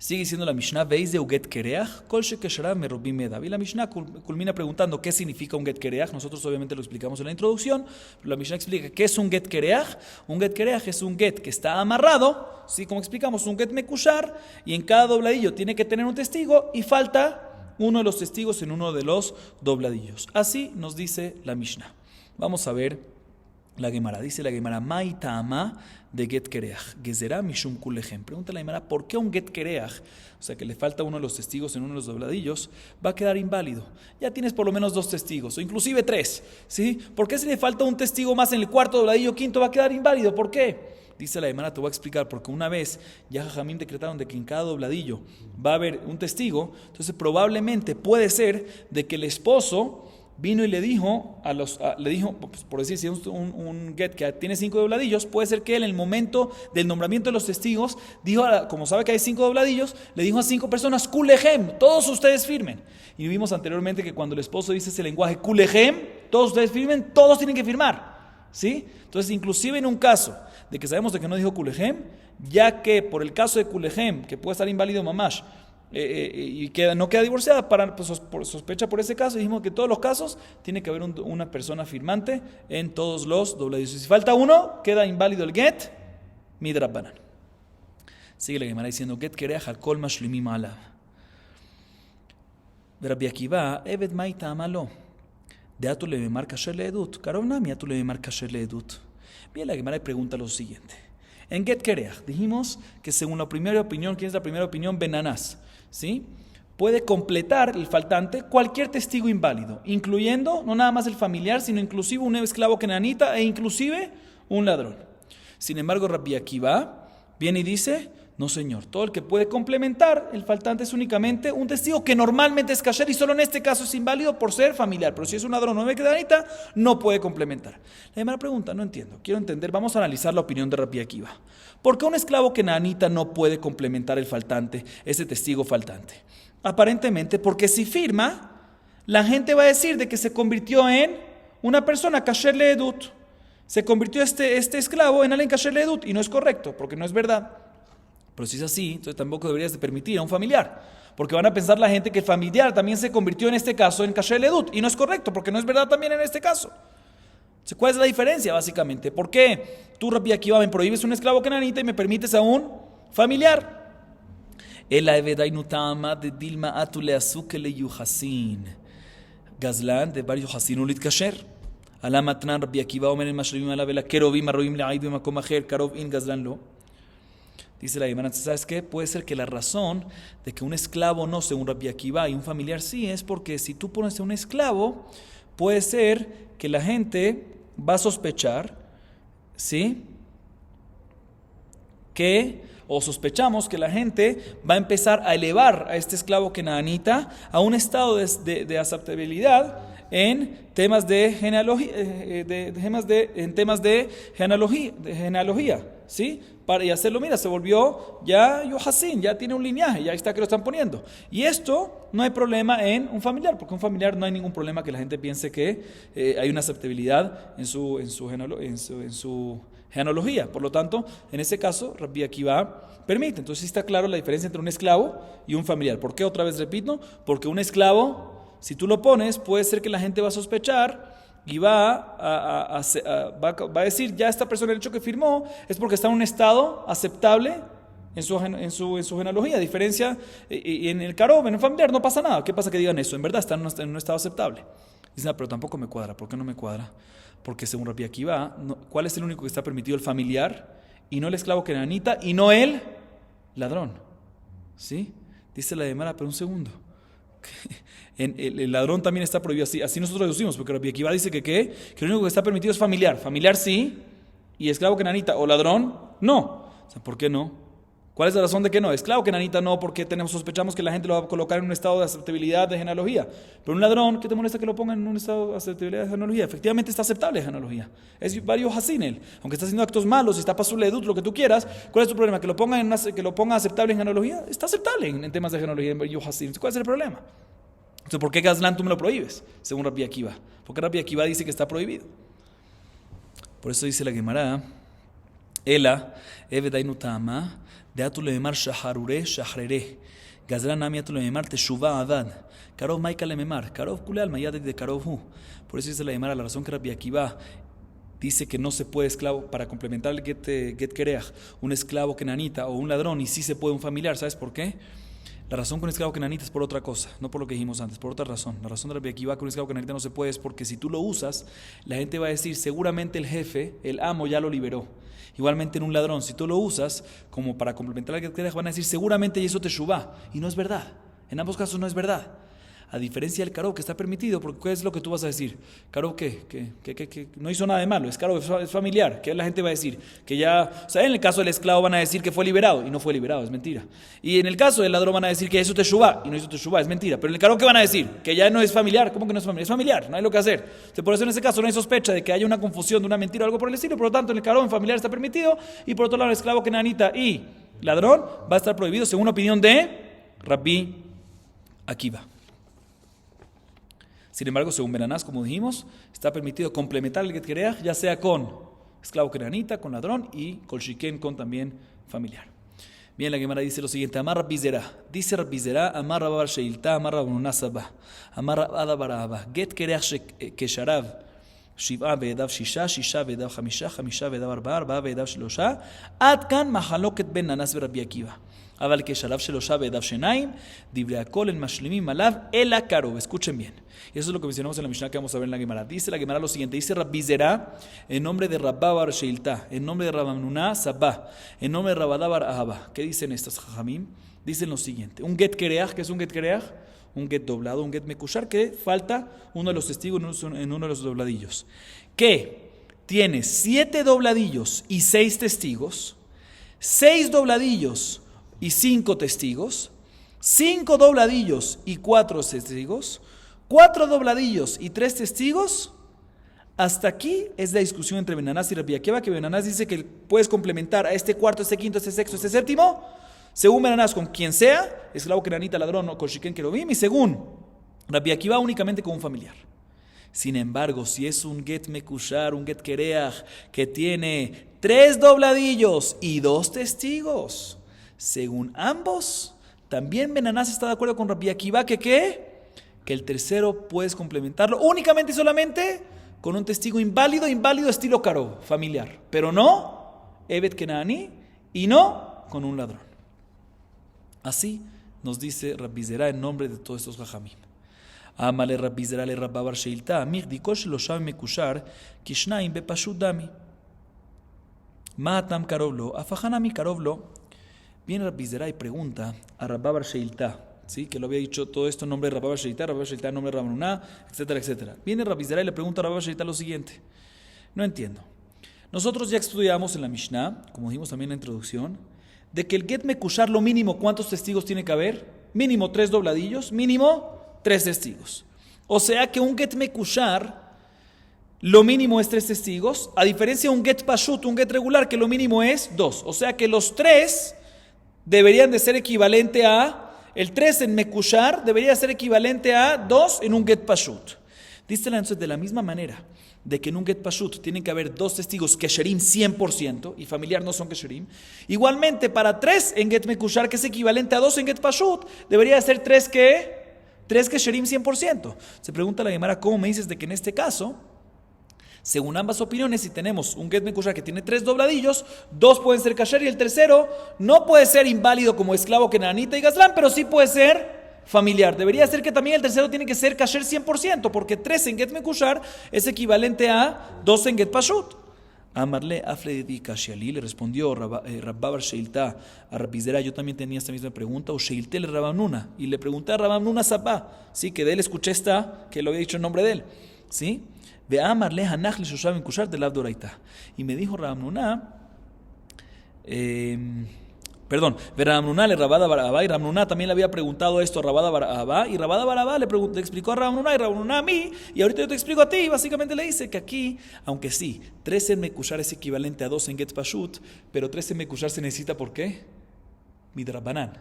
Sigue diciendo la Mishnah, veis de uget kereach, kol shekeshara merubim medav. Y la Mishnah culmina preguntando qué significa un get kereach. Nosotros obviamente lo explicamos en la introducción, pero la Mishnah explica qué es un get kereach. Un get kereach es un get que está amarrado, ¿sí? Como explicamos, un get mekushar, y en cada dobladillo tiene que tener un testigo y falta uno de los testigos en uno de los dobladillos. Así nos dice la Mishnah. Vamos a ver la Gemara. Dice la Gemara, Mai ta'ama de get kereach, gezerá mishum kulechem. Pregunta la Gemara, ¿por qué un get kereach, o sea que le falta uno de los testigos en uno de los dobladillos, va a quedar inválido? Ya tienes por lo menos 2 testigos, o inclusive 3, ¿sí? ¿Por qué si le falta un testigo más en el cuarto dobladillo, quinto va a quedar inválido? ¿Por qué? Dice la Gemara, te voy a explicar, porque una vez ya Jajamim decretaron de que en cada dobladillo va a haber un testigo, entonces probablemente puede ser de que el esposo vino y le dijo, pues, por decir, si es un get que tiene 5 dobladillos, puede ser que él en el momento del nombramiento de los testigos, dijo, como sabe que hay 5 dobladillos, le dijo a 5 personas, kulehem, todos ustedes firmen. Y vimos anteriormente que cuando el esposo dice ese lenguaje, kulehem, todos ustedes firmen, todos tienen que firmar, ¿sí? Entonces, inclusive en un caso de que sabemos de que no dijo kulehem, ya que por el caso de kulehem, que puede estar inválido mamash, y no queda divorciada, sospecha por ese caso, dijimos que en todos los casos tiene que haber una persona firmante en todos los dobladillos. Si falta uno, queda inválido el get, midrabanan. Sigue la Gemara diciendo, get kereach al kol mashlimim alav. Rabbi Akiva, evet maita amalo. De atu le memar kasher leedut. Karov nami atu le memar kasher leedut. Bien, la Gemara pregunta lo siguiente. En get kereach dijimos que según la primera opinión, ¿quién es la primera opinión? Benanás, ¿sí? Puede completar el faltante cualquier testigo inválido, incluyendo no nada más el familiar, sino inclusive un esclavo kenanita e inclusive un ladrón. Sin embargo, Rabbi Akiva viene y dice, no señor, todo el que puede complementar el faltante es únicamente un testigo que normalmente es kasher y solo en este caso es inválido por ser familiar, pero si es un ladrón o una kenanita, no puede complementar. La primera pregunta, no entiendo, quiero entender, vamos a analizar la opinión de Rabbi Akiva. ¿Por qué un esclavo kenanita no puede complementar el faltante, ese testigo faltante? Aparentemente porque si firma, la gente va a decir de que se convirtió en una persona kasher leedut. Se convirtió este esclavo en alguien kasher leedut y no es correcto, porque no es verdad. Pero si es así, entonces tampoco deberías de permitir a un familiar, porque van a pensar la gente que el familiar también se convirtió en este caso en kasher leedut y no es correcto, porque no es verdad también en este caso. ¿Cuál es la diferencia básicamente? ¿Por qué tú, Rabbi Akiva, me prohíbes un esclavo kenanita y me permites a un familiar? El evedainu tama de dilma atule azuke le yuhasin. Gazlan de bar yuhasin ulit kasher. Alamatnan Rabbi Akiva omer en mashribim ala vela kerovim arroim leaidu makom acher karov in gazlan lo. Dice la Gemara, ¿sabes qué? Puede ser que la razón de que un esclavo no, según Rabbi Akiva, y un familiar sí, es porque si tú pones a un esclavo, puede ser que la gente va a sospechar, ¿sí? O sospechamos que la gente va a empezar a elevar a este esclavo kenanita a un estado de aceptabilidad en temas de genealogía, ¿sí? Y hacerlo, mira, se volvió ya Yohasin, ya tiene un linaje, ya está que lo están poniendo. Y esto no hay problema en un familiar, porque un familiar no hay ningún problema que la gente piense que hay una aceptabilidad en su genealogía. Por lo tanto, en ese caso, Rabbi Akiva permite. Entonces sí está claro la diferencia entre un esclavo y un familiar. ¿Por qué? Otra vez repito, porque un esclavo, si tú lo pones, puede ser que la gente va a sospechar y va a decir, ya esta persona, el hecho que firmó es porque está en un estado aceptable en su genealogía. A diferencia, en el karov, en el familiar, no pasa nada. ¿Qué pasa que digan eso? En verdad está en un estado aceptable. Dicen, pero tampoco me cuadra. ¿Por qué no me cuadra? Porque según Rabbi Akiva, ¿cuál es el único que está permitido? El familiar, y no el esclavo kenanita, y no el ladrón. ¿Sí? Dice la Gemara, pero un segundo. El ladrón también está prohibido, así nosotros deducimos, porque Rabbi Akiva dice que lo único que está permitido es familiar. Familiar sí, y esclavo kenanita o ladrón no. O sea, ¿por qué no? ¿Cuál es la razón de que no? Esclavo kenanita no, porque sospechamos que la gente lo va a colocar en un estado de aceptabilidad de genealogía. Pero un ladrón, ¿qué te molesta que lo pongan en un estado de aceptabilidad de genealogía? Efectivamente está aceptable de genealogía. Es varios hasinel. Aunque está haciendo actos malos, está pasul edut, lo que tú quieras, ¿cuál es tu problema? ¿Que lo pongan aceptable en genealogía? Está aceptable en temas de genealogía, en varios hasin. ¿Cuál es el problema? Entonces, ¿por qué Gazlan tú me lo prohíbes? Según Rabbi Akiva. Porque Rabbi Akiva dice que está prohibido. Por eso dice la Gemara, Ela, Evedainu Tama, de Atule Memar Shaharure, Shahrere, Gazlan Ami Atule Memar Teshuva Adad, Karov Maika Le Memar, Karov Kulal Mayadek de Karov Hu. Por eso dice la Gemara, la razón que Rabbi Akiva dice que no se puede esclavo, para complementar el get kereach, un esclavo kenanita o un ladrón, y sí se puede un familiar, ¿sabes por qué? La razón con un esclavo kenanita es por otra cosa, no por lo que dijimos antes, por otra razón. La razón de Rabbi Akiva con un esclavo kenanita no se puede es porque si tú lo usas, la gente va a decir, seguramente el jefe, el amo ya lo liberó. Igualmente en un ladrón, si tú lo usas como para complementar el get kereach, van a decir, seguramente hizo teshuvá, y no es verdad. En ambos casos no es verdad. A diferencia del Karov, que está permitido, porque ¿qué es lo que tú vas a decir? Karov, ¿qué? No hizo nada de malo, es Karov, es familiar. ¿Qué la gente va a decir? Que ya, o sea, en el caso del esclavo van a decir que fue liberado, y no fue liberado, es mentira. Y en el caso del ladrón van a decir que hizo teshuvá, y no hizo teshuvá, es mentira. Pero en el Karov, ¿qué van a decir? Que ya no es familiar. ¿Cómo que no es familiar? Es familiar, no hay lo que hacer. Entonces, por eso en ese caso no hay sospecha de que haya una confusión de una mentira o algo por el estilo. Por lo tanto, en el Karov, en familiar está permitido, y por otro lado, el esclavo kenanita y ladrón va a estar prohibido según la opinión de Rabbi Akiva. Sin embargo, según Benanás, como dijimos, está permitido complementar el get kereach, ya sea con esclavo kenanita, con ladrón y con shiken, con también familiar. Bien, la Gemara dice lo siguiente: Amar Rabbi Zera, dice Rabbi Zera, Amar Rabba bar Sheilta, Amar Rabba Nuna Sabah, Amar Rabba bar Abba, get kereach kesharav, שבעה ועדיו שישה, שישה ועדיו חמישה, חמישה ועדיו ארבעה, ארבעה ועדיו שלושה. עד כאן מחלוקת בין ננס ורבי עקיבא. אבל כשלב שלושה ועדיו שיניים, דברי הכל הם משלימים עליו אל הקרוב. Escuchen bien. Y eso es lo que mencionamos en la Mishnah que vamos a ver en la Gemara. Dice la Gemara lo siguiente: dice Rabbi Zera, en nombre de Rabba bar Sheilta, en nombre de Rabba Nuna Sabah, en nombre de Rabba bar Ahaba. ¿Qué dicen estas jajamim? Dicen lo siguiente: un get kereach, ¿qué es un get kereach? Un get doblado, un get mekushar, que falta uno de los testigos en uno de los dobladillos, que tiene 7 dobladillos y 6 testigos, 6 dobladillos y 5 testigos, 5 dobladillos y 4 testigos, 4 dobladillos y 3 testigos. Hasta aquí es la discusión entre Benanás y Rabbi Akiva, que Benanás dice que puedes complementar a este cuarto, este quinto, este sexto, este séptimo, según Benanás, con quien sea, esclavo kenanita, ladrón o con shiken kerubim, y según Rabbi Akiva, únicamente con un familiar. Sin embargo, si es un get mekushar, un get kereach, que tiene 3 dobladillos y 2 testigos, según ambos, también Benanás está de acuerdo con Rabbi Akiva, que el tercero puedes complementarlo únicamente y solamente con un testigo inválido estilo Karov, familiar, pero no Evet Kenani y no con un ladrón. Así nos dice Rabbi Zera en nombre de todos estos jajamim. Amale Rabbi Zera le Rabba bar Sheilta, Amir dikol shelosha mekushar, kishnaim bepashut dami. Ma'atam karov lo, afahanami karov lo. Viene Rabbi Zera y pregunta a Rabba bar Sheilta, ¿sí? Que lo había dicho todo esto en nombre de Rabba bar Sheilta en nombre de Rabba Nuna, etcétera, etcétera. Viene Rabbi Zera y le pregunta a Rabba bar Sheilta lo siguiente: no entiendo. Nosotros ya estudiamos en la Mishnah, como dijimos también en la introducción, de que el get mekushar, lo mínimo, ¿cuántos testigos tiene que haber? Mínimo 3 dobladillos, mínimo 3 testigos. O sea que un get mekushar, lo mínimo es 3 testigos, a diferencia de un get pashut, un get regular, que lo mínimo es 2. O sea que los 3 deberían de ser equivalente a, el 3 en mekushar debería ser equivalente a 2 en un get pashut. Dice entonces de la misma manera, de que en un get pashut tienen que haber 2 testigos kesherim 100% y familiar no son kesherim. Igualmente para 3 en get mekushar, que es equivalente a 2 en get pashut, debería ser 3 kesherim 100%. Se pregunta la Gemara: ¿cómo me dices de que en este caso, según ambas opiniones, si tenemos un get mekushar que tiene 3 dobladillos, 2 pueden ser kasher y el tercero no puede ser inválido como esclavo kenanita y gazlán, pero sí puede ser familiar? Debería ser que también el tercero tiene que ser kasher 100%, porque 3 en get mekushar es equivalente a 2 en get pashut. Amarle afledi kashiali, le respondió Rabba bar Sheilta a Rabbi Zera: yo también tenía esta misma pregunta, o Sheiltel Rabba Nuna, y le pregunté a Rabba Nuna Sabah, sí, que de él escuché que lo había dicho en nombre de él, sí. Ve amarle hanach le shoshav mekushar de lav doraita, y me dijo Rabba Nuna, Ramnuna le Rabada Barabá, y Ramnuna también le había preguntado esto a Rabada Barabá, y Rabada Barabá le explicó a Ramnuna, y Ramnuna a mí, y ahorita yo te explico a ti. Y básicamente le dice que aquí, aunque sí, 3 en mekushar es equivalente a 2 en get pashut, pero 3 en mekushar se necesita, ¿por qué? Midrabanan.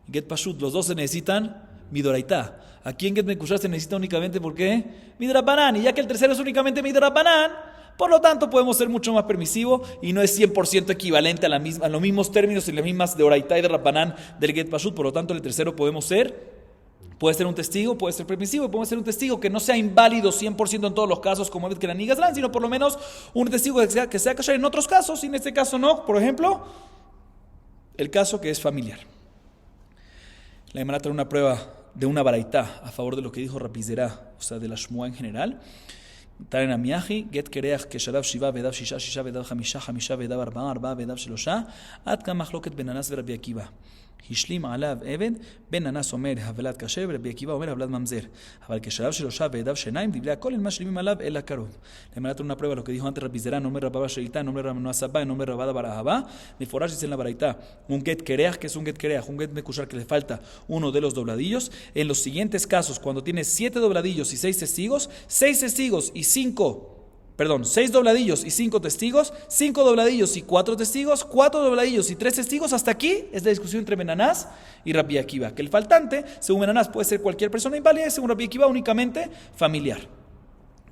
En get pashut los 2 se necesitan midoraitá. Aquí en get mekushar se necesita únicamente, ¿por qué? Midrabanan. Y ya que el tercero es únicamente midrabanan, por lo tanto podemos ser mucho más permisivos y no es 100% equivalente a los mismos términos y las mismas de oraitá y de rabbanán del get pashut. Por lo tanto, el tercero puede ser un testigo, puede ser permisivo, puede ser un testigo que no sea inválido 100% en todos los casos como Evet Kenani y Gazlán, sino por lo menos un testigo que sea kasher en otros casos, y en este caso no. Por ejemplo, el caso que es familiar. La Gemara trae una prueba de una baraitá a favor de lo que dijo Rabbi Zera, o sea, de la Shmuá en general. Traen a Miaji, get kereach kesharav shiva vedav shisha shisha vedav chamisha chamisha vedav arba'a arba'a vedav shelosha ad kam machloket ben Anas ve Rabbi Akiva. השלים עליו עבד, בן אנס אומר הבלת כשר ורבי עקיבא אומר הבלת ממזר. אבל כשלב שלושה וידיו שיניים, דבלי הכל אין משלימים עליו אלא קרוב. למעט una prueba lo que dijo antes Rabbi Zera, nombre Rabba Sheilta, nombre Rabba Noah Sabá, nombre Rabba Bar Ahava. Meforash dice en la baraita, un get kereach, que es un get kereach, un get mekushar que le falta uno de los dobladillos. En los siguientes casos, cuando tiene 7 dobladillos y 6 testigos, 6 dobladillos y 5 testigos, 5 dobladillos y 4 testigos, 4 dobladillos y 3 testigos. Hasta aquí es la discusión entre Ben Anás y Rabbi Akiva, que el faltante, según Ben Anás, puede ser cualquier persona inválida, y según Rabbi Akiva, únicamente familiar.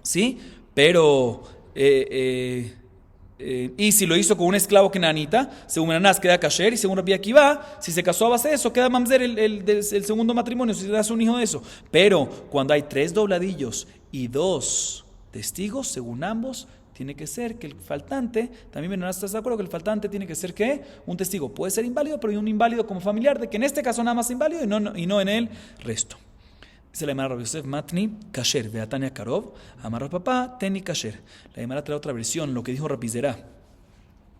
¿Sí? Pero, y si lo hizo con un esclavo kenanita, según Ben Anás queda kasher, y según Rabbi Akiva, si se casó a base de eso, queda mamzer el segundo matrimonio, si se da un hijo de eso. Pero cuando hay 3 dobladillos y 2 testigos, según ambos, tiene que ser que el faltante, también Ben Anás está de acuerdo que el faltante tiene que ser ¿qué? Un testigo. Puede ser inválido, pero un inválido como familiar, de que en este caso nada más inválido y no en el resto. Dice la Gemara Rabbi Yosef, Matni kasher, veatania karov, amar papá, teni kasher. La Gemara trae otra versión, lo que dijo Rabbi Zera,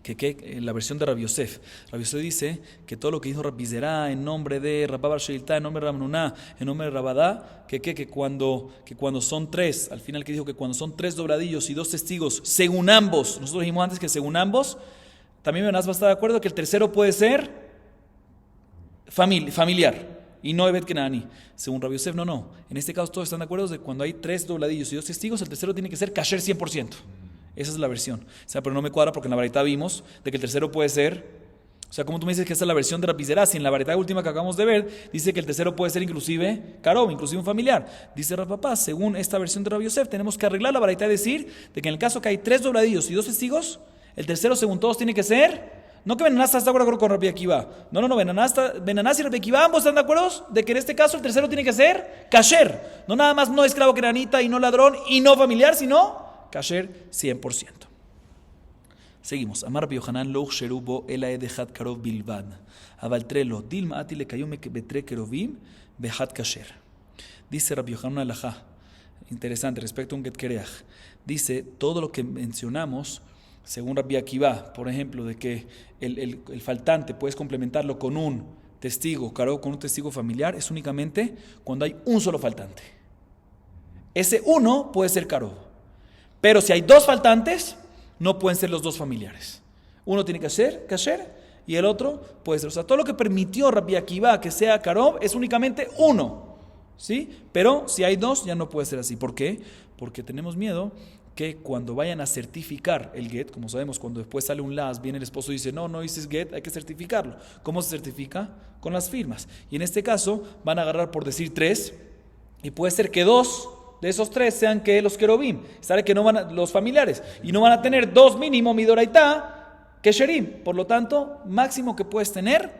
que la versión de Rabbi Yosef. Rabbi Yosef dice que todo lo que dijo Rabbi Zera en nombre de Rabba Bar Sheilta, en nombre de Ramnuná, en nombre de Rabadá, que cuando son 3, al final que dijo que cuando son 3 dobladillos y 2 testigos, según ambos, nosotros dijimos antes que según ambos, también Ben Anás va a estar de acuerdo que el tercero puede ser familiar y no Evet Kenani. Según Rabbi Yosef, no. En este caso todos están de acuerdo de que cuando hay 3 dobladillos y 2 testigos, el tercero tiene que ser kasher 100%. Esa es la versión. O sea, pero no me cuadra porque en la baraita vimos de que el tercero puede ser. O sea, como tú me dices que esta es la versión de Rabbi Zera, si en la baraita última que acabamos de ver dice que el tercero puede ser inclusive karov, inclusive un familiar. Dice Rav Papá, según esta versión de Rabbi Yosef, tenemos que arreglar la baraita y decir de que en el caso que hay 3 dobladillos y 2 testigos, el tercero según todos tiene que ser. No que Ben Anás está de acuerdo con Rabbi Akiva. No. Ben Anás y Rabbi Akiva ambos están de acuerdo de que en este caso el tercero tiene que ser kasher. No nada más no esclavo kenanita y no ladrón y no familiar, sino kasher 100%. Seguimos. Amar Rabbi Yohanan lo sherubo ela edechat karov bilvad. Avaltrelo dilma ati le kayome betre kerovim behat kasher. Dice Rabbi Yohanan alajá. Interesante respecto a un get kereach. Dice todo lo que mencionamos. Según Rabbi Akiva, por ejemplo, de que el faltante puedes complementarlo con un testigo, karov, con un testigo familiar, es únicamente cuando hay un solo faltante. Ese uno puede ser karov. Pero si hay 2 faltantes, no pueden ser los 2 familiares. Uno tiene que ser kasher y el otro puede ser. O sea, todo lo que permitió Rabbi Akiva que sea karov es únicamente uno. ¿Sí? Pero si hay 2, ya no puede ser así. ¿Por qué? Porque tenemos miedo que cuando vayan a certificar el get, como sabemos, cuando después sale un las, viene el esposo y dice, no dices get, hay que certificarlo. ¿Cómo se certifica? Con las firmas. Y en este caso van a agarrar por decir 3 y puede ser que 2 de esos 3 sean que los querubim, sabe que no van a, los familiares, y no van a tener 2 mínimo midoraitá que sherim. Por lo tanto, máximo que puedes tener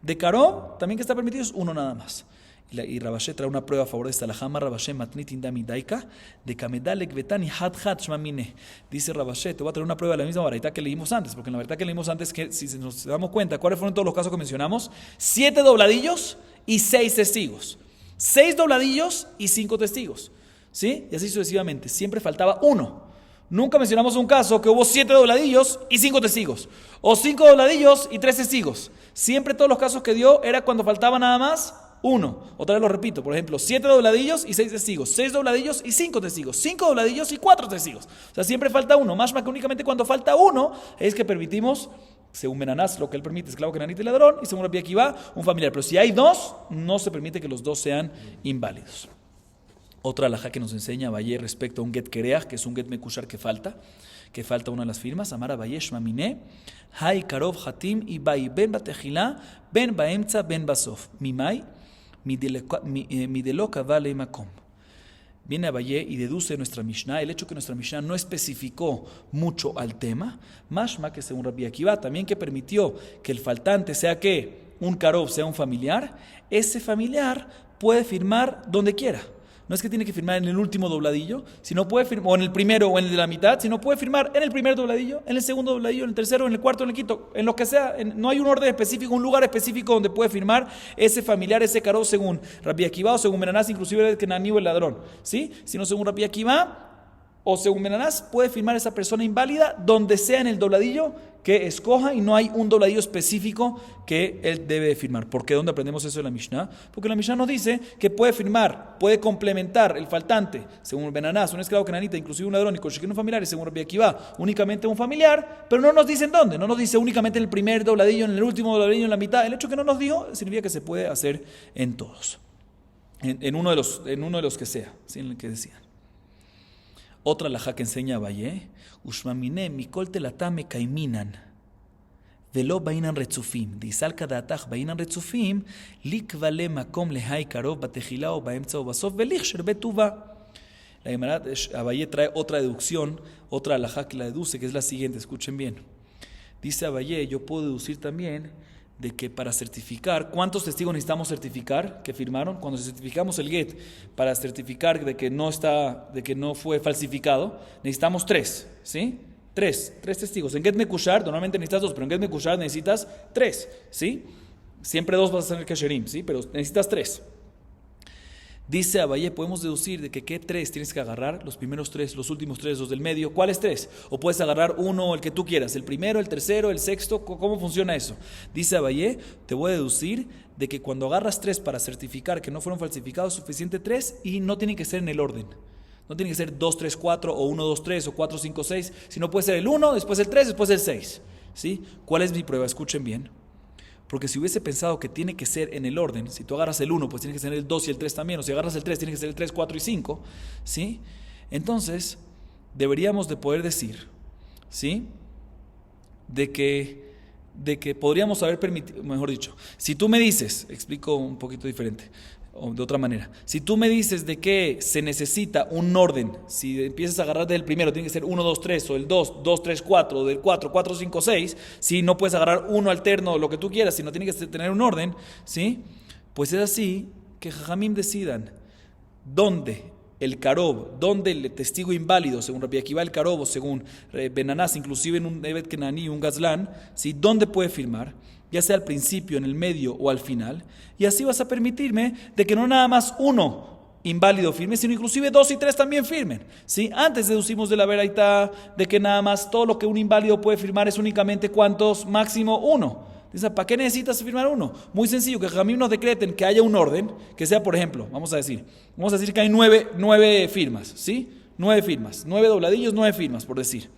de karov, también que está permitido, es 1 nada más. Y Rabashé trae una prueba a favor de esta alajama. Rabashé matnit indami daika de kamedalek betani hat shmamine. Dice Rabashé, te voy a traer una prueba de la misma baraita que leímos antes, porque en la baraita que leímos antes, que si nos damos cuenta, ¿cuáles fueron todos los casos que mencionamos? 7 dobladillos y 6 testigos. 6 dobladillos y 5 testigos. ¿Sí? Y así sucesivamente. Siempre faltaba 1. Nunca mencionamos un caso que hubo 7 dobladillos y 5 testigos. O 5 dobladillos y 3 testigos. Siempre todos los casos que dio era cuando faltaba nada más 1. Otra vez lo repito. Por ejemplo, 7 dobladillos y 6 testigos. 6 dobladillos y 5 testigos. 5 dobladillos y 4 testigos. O sea, siempre falta 1. Más que únicamente cuando falta 1 es que permitimos, según Ben Anás, lo que él permite, esclavo, kenanita y ladrón. Y según Rabbi Akiva, un familiar. Pero si hay 2, no se permite que los 2 sean inválidos. Otra alajá que nos enseña Valle respecto a un get kereach, que es un get mekushar que falta una de las firmas. Amar Valle shmamine, hay karov hatim y bai ben batejilá, ben baemtza, ben basof. Mimai, midelo kavale makom. Viene a Valle y deduce nuestra Mishnah, el hecho que nuestra Mishnah no especificó mucho al tema, mashma que según Rabbi Akiva, también que permitió que el faltante sea que un karov sea un familiar, ese familiar puede firmar donde quiera. No es que tiene que firmar en el último dobladillo, sino puede firmar, o en el primero o en el de la mitad, sino puede firmar en el primer dobladillo, en el segundo dobladillo, en el tercero, en el cuarto, en el quinto, en lo que sea. No hay un orden específico, un lugar específico donde puede firmar ese familiar, ese karov, según Rabbi Akiva o según Ben Anás, inclusive el kenani o el ladrón, ¿sí? Sino según Rabbi Akiva o según Benanás, puede firmar esa persona inválida donde sea en el dobladillo que escoja y no hay un dobladillo específico que él debe de firmar. ¿Por qué? ¿Dónde aprendemos eso de la Mishnah? Porque la Mishnah nos dice que puede firmar, puede complementar el faltante, según Benanás, un esclavo cananita, inclusive un ladrón y con un familiar, y según Rabbi Akiva, únicamente un familiar, pero no nos dice en dónde, no nos dice únicamente en el primer dobladillo, en el último dobladillo, en la mitad. El hecho que no nos dijo significa que se puede hacer en todos, en uno de los que sea, ¿sí? En el que decían. Otra alajá que enseña Abaye, Ushmamine mikol telatame kaiminan, velo bainan retzufim, disalka daatach bainan retzufim, likvale makom lehai karov batejilao baemtza o basof velich sherbet tuva. La Gemara Abaye trae otra deducción, otra alajá que la deduce, que es la siguiente, escuchen bien. Dice Abaye, yo puedo deducir también de que para certificar, ¿cuántos testigos necesitamos certificar que firmaron? Cuando certificamos el get para certificar de que no fue falsificado, necesitamos 3, ¿sí? 3 testigos. En get mekushar normalmente necesitas 2, pero en get mekushar necesitas 3, ¿sí? Siempre 2 vas a tener kasherim, ¿sí? Pero necesitas 3. Dice Abaye, podemos deducir de que ¿qué 3 tienes que agarrar? Los primeros 3, los últimos 3, los del medio. ¿Cuáles 3? O puedes agarrar uno, el que tú quieras, el primero, el tercero, el sexto. ¿Cómo funciona eso? Dice Abaye, te voy a deducir de que cuando agarras 3 para certificar que no fueron falsificados, suficiente 3 y no tienen que ser en el orden. No tiene que ser 2, 3, 4 o 1, 2, 3 o 4, 5, 6, sino puede ser el 1, después el 3, después el 6. ¿Sí? ¿Cuál es mi prueba? Escuchen bien. Porque si hubiese pensado que tiene que ser en el orden, si tú agarras el 1, pues tiene que ser el 2 y el 3 también, o si agarras el 3, tiene que ser el 3, 4 y 5, ¿sí? Entonces, deberíamos de poder decir, ¿sí? De que podríamos haber permitido, mejor dicho, si tú me dices, explico un poquito diferente, o de otra manera, si tú me dices de que se necesita un orden, si empiezas a agarrar del primero, tiene que ser 1, 2, 3, o el 2, 2, 3, 4, o del 4, 4, 5, 6, si no puedes agarrar uno alterno, lo que tú quieras, sino tiene que tener un orden, ¿sí? Pues es así que Jajamim decidan dónde el karob, donde el testigo inválido, según Rabbi Akiva el karob, o según Benanás, inclusive en un Evet Kenaní, un Gazlán, ¿sí? ¿Dónde puede firmar? Ya sea al principio, en el medio o al final, y así vas a permitirme de que no nada más uno inválido firme, sino inclusive 2 y 3 también firmen, ¿sí? Antes deducimos de la veraita de que nada más todo lo que un inválido puede firmar es únicamente ¿cuántos? Máximo 1. Dice, ¿para qué necesitas firmar 1? Muy sencillo, que Jamim nos decreten que haya un orden, que sea, por ejemplo, vamos a decir que hay 9 firmas, ¿sí? 9 firmas, 9 dobladillos, 9 firmas, por decir,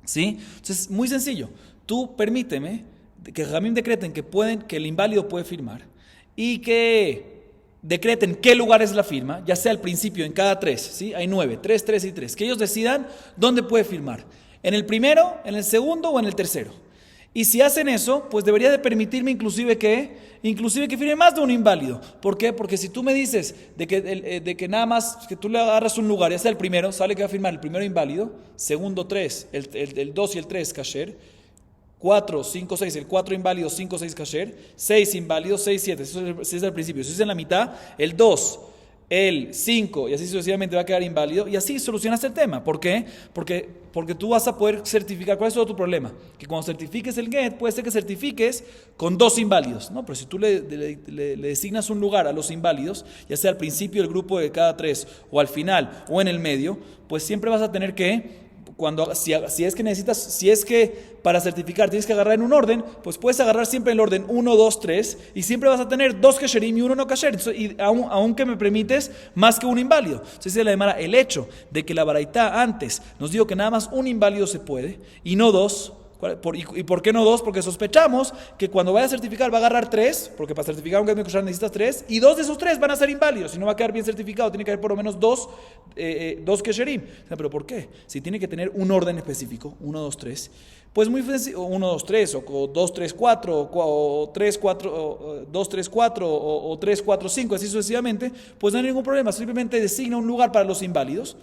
¿sí? Entonces, muy sencillo, tú permíteme que Jamim decreten que el inválido puede firmar y que decreten qué lugar es la firma, ya sea al principio en cada 3, ¿sí? Hay 9, 3, 3 y 3, que ellos decidan dónde puede firmar, en el primero, en el segundo o en el tercero. Y si hacen eso, pues debería de permitirme inclusive que firme más de un inválido. ¿Por qué? Porque si tú me dices de que nada más que tú le agarras un lugar, ya sea el primero, sale que va a firmar el primero inválido, segundo 3, el 2 y el 3 kasher, 4, 5, 6, el 4 inválido, 5, 6 kasher, 6 inválidos, 6, 7, eso es al principio. Si es en la mitad, el 2, el 5 y así sucesivamente va a quedar inválido y así solucionaste el tema. ¿Por qué? Porque tú vas a poder certificar. ¿Cuál es todo tu problema? Que cuando certifiques el get, puede ser que certifiques con 2 inválidos, ¿no? Pero si tú le designas un lugar a los inválidos, ya sea al principio del grupo de cada 3 o al final o en el medio, pues siempre vas a tener que si es que para certificar tienes que agarrar en un orden, pues puedes agarrar siempre el orden 1, 2, 3 y siempre vas a tener 2 kasherim y 1 no kasher, y aunque me permites más que un inválido. Entonces dice la Gemara, el hecho de que la baraitá antes nos dijo que nada más un inválido se puede y no 2. ¿Y por qué no 2? Porque sospechamos que cuando vaya a certificar va a agarrar 3, porque para certificar un get mekushar necesitas 3, y 2 de esos 3 van a ser inválidos, y no va a quedar bien certificado, tiene que haber por lo menos 2 kesherim. ¿Pero por qué? Si tiene que tener un orden específico, 1, 2, 3, pues muy sencillo, 1, 2, 3, o 2, 3, 4, o 3, 4, o 2, 3, 4, o 3, 4, 5, así sucesivamente, pues no hay ningún problema, simplemente designa un lugar para los inválidos.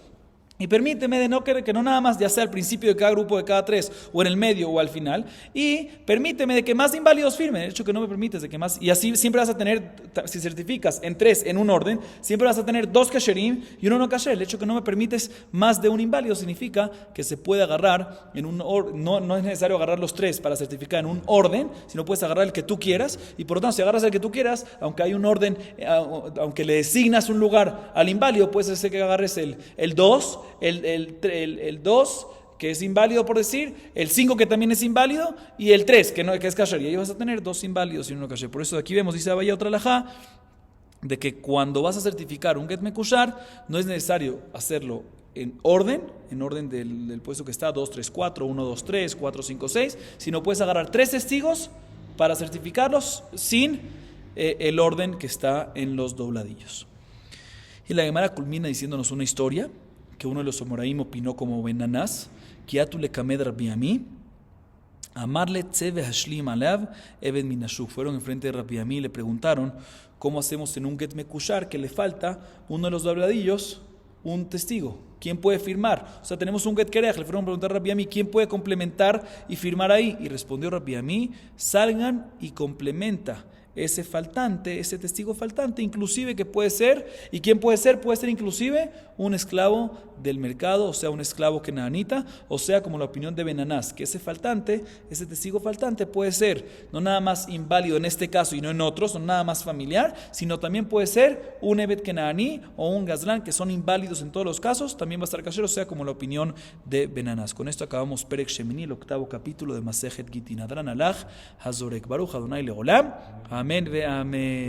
Y permíteme de no querer que no nada más ya sea al principio de cada grupo de cada 3 o en el medio o al final, y permíteme de que más inválidos firmen. El hecho que no me permites de que más, y así siempre vas a tener, si certificas en 3 en un orden, siempre vas a tener 2 kasherim y 1 no kasher. El hecho que no me permites más de un inválido significa que se puede agarrar en un orden. No es necesario agarrar los 3 para certificar en un orden, sino puedes agarrar el que tú quieras, y por lo tanto si agarras el que tú quieras, aunque hay un orden, aunque le designas un lugar al inválido, puedes hacer que agarres el 2, el 2 que es inválido por decir, el 5 que también es inválido y el 3 que es kasher. Y ahí vas a tener 2 inválidos y uno kasher. Por eso aquí vemos, dice Abaya otra alajá, de que cuando vas a certificar un get mekushar, no es necesario hacerlo en orden del puesto que está, 2, 3, 4, 1, 2, 3, 4, 5, 6, sino puedes agarrar 3 testigos para certificarlos sin el orden que está en los dobladillos. Y la Gemara culmina diciéndonos una historia que uno de los Amoraim opinó como Benanás, Kiatu le kamed Rabbi Ami, Amarle tzeve hashlim alav Ebed minashuk. Fueron enfrente de Rabbi Ami y le preguntaron cómo hacemos en un get mekushar que le falta uno de los dobladillos, un testigo. ¿Quién puede firmar? O sea, tenemos un get kereach. Le fueron a preguntar a Rabbi Ami, ¿quién puede complementar y firmar ahí? Y respondió Rabbi Ami, salgan y complementa ese faltante, ese testigo faltante, inclusive que puede ser, ¿y quién puede ser? Puede ser inclusive un esclavo del mercado, o sea, un esclavo kenanita, o sea, como la opinión de Benanás, que ese faltante, ese testigo faltante puede ser no nada más inválido en este caso y no en otros, no nada más familiar, sino también puede ser un Evet Kenaní o un Gazlán, que son inválidos en todos los casos, también va a estar kasher, o sea, como la opinión de Benanás. Con esto acabamos Perek Shemini, el 8º capítulo de Masejet Gitin. Adran Alaj, Hazorek Baruch Adonai Leolam. Amén ve amén.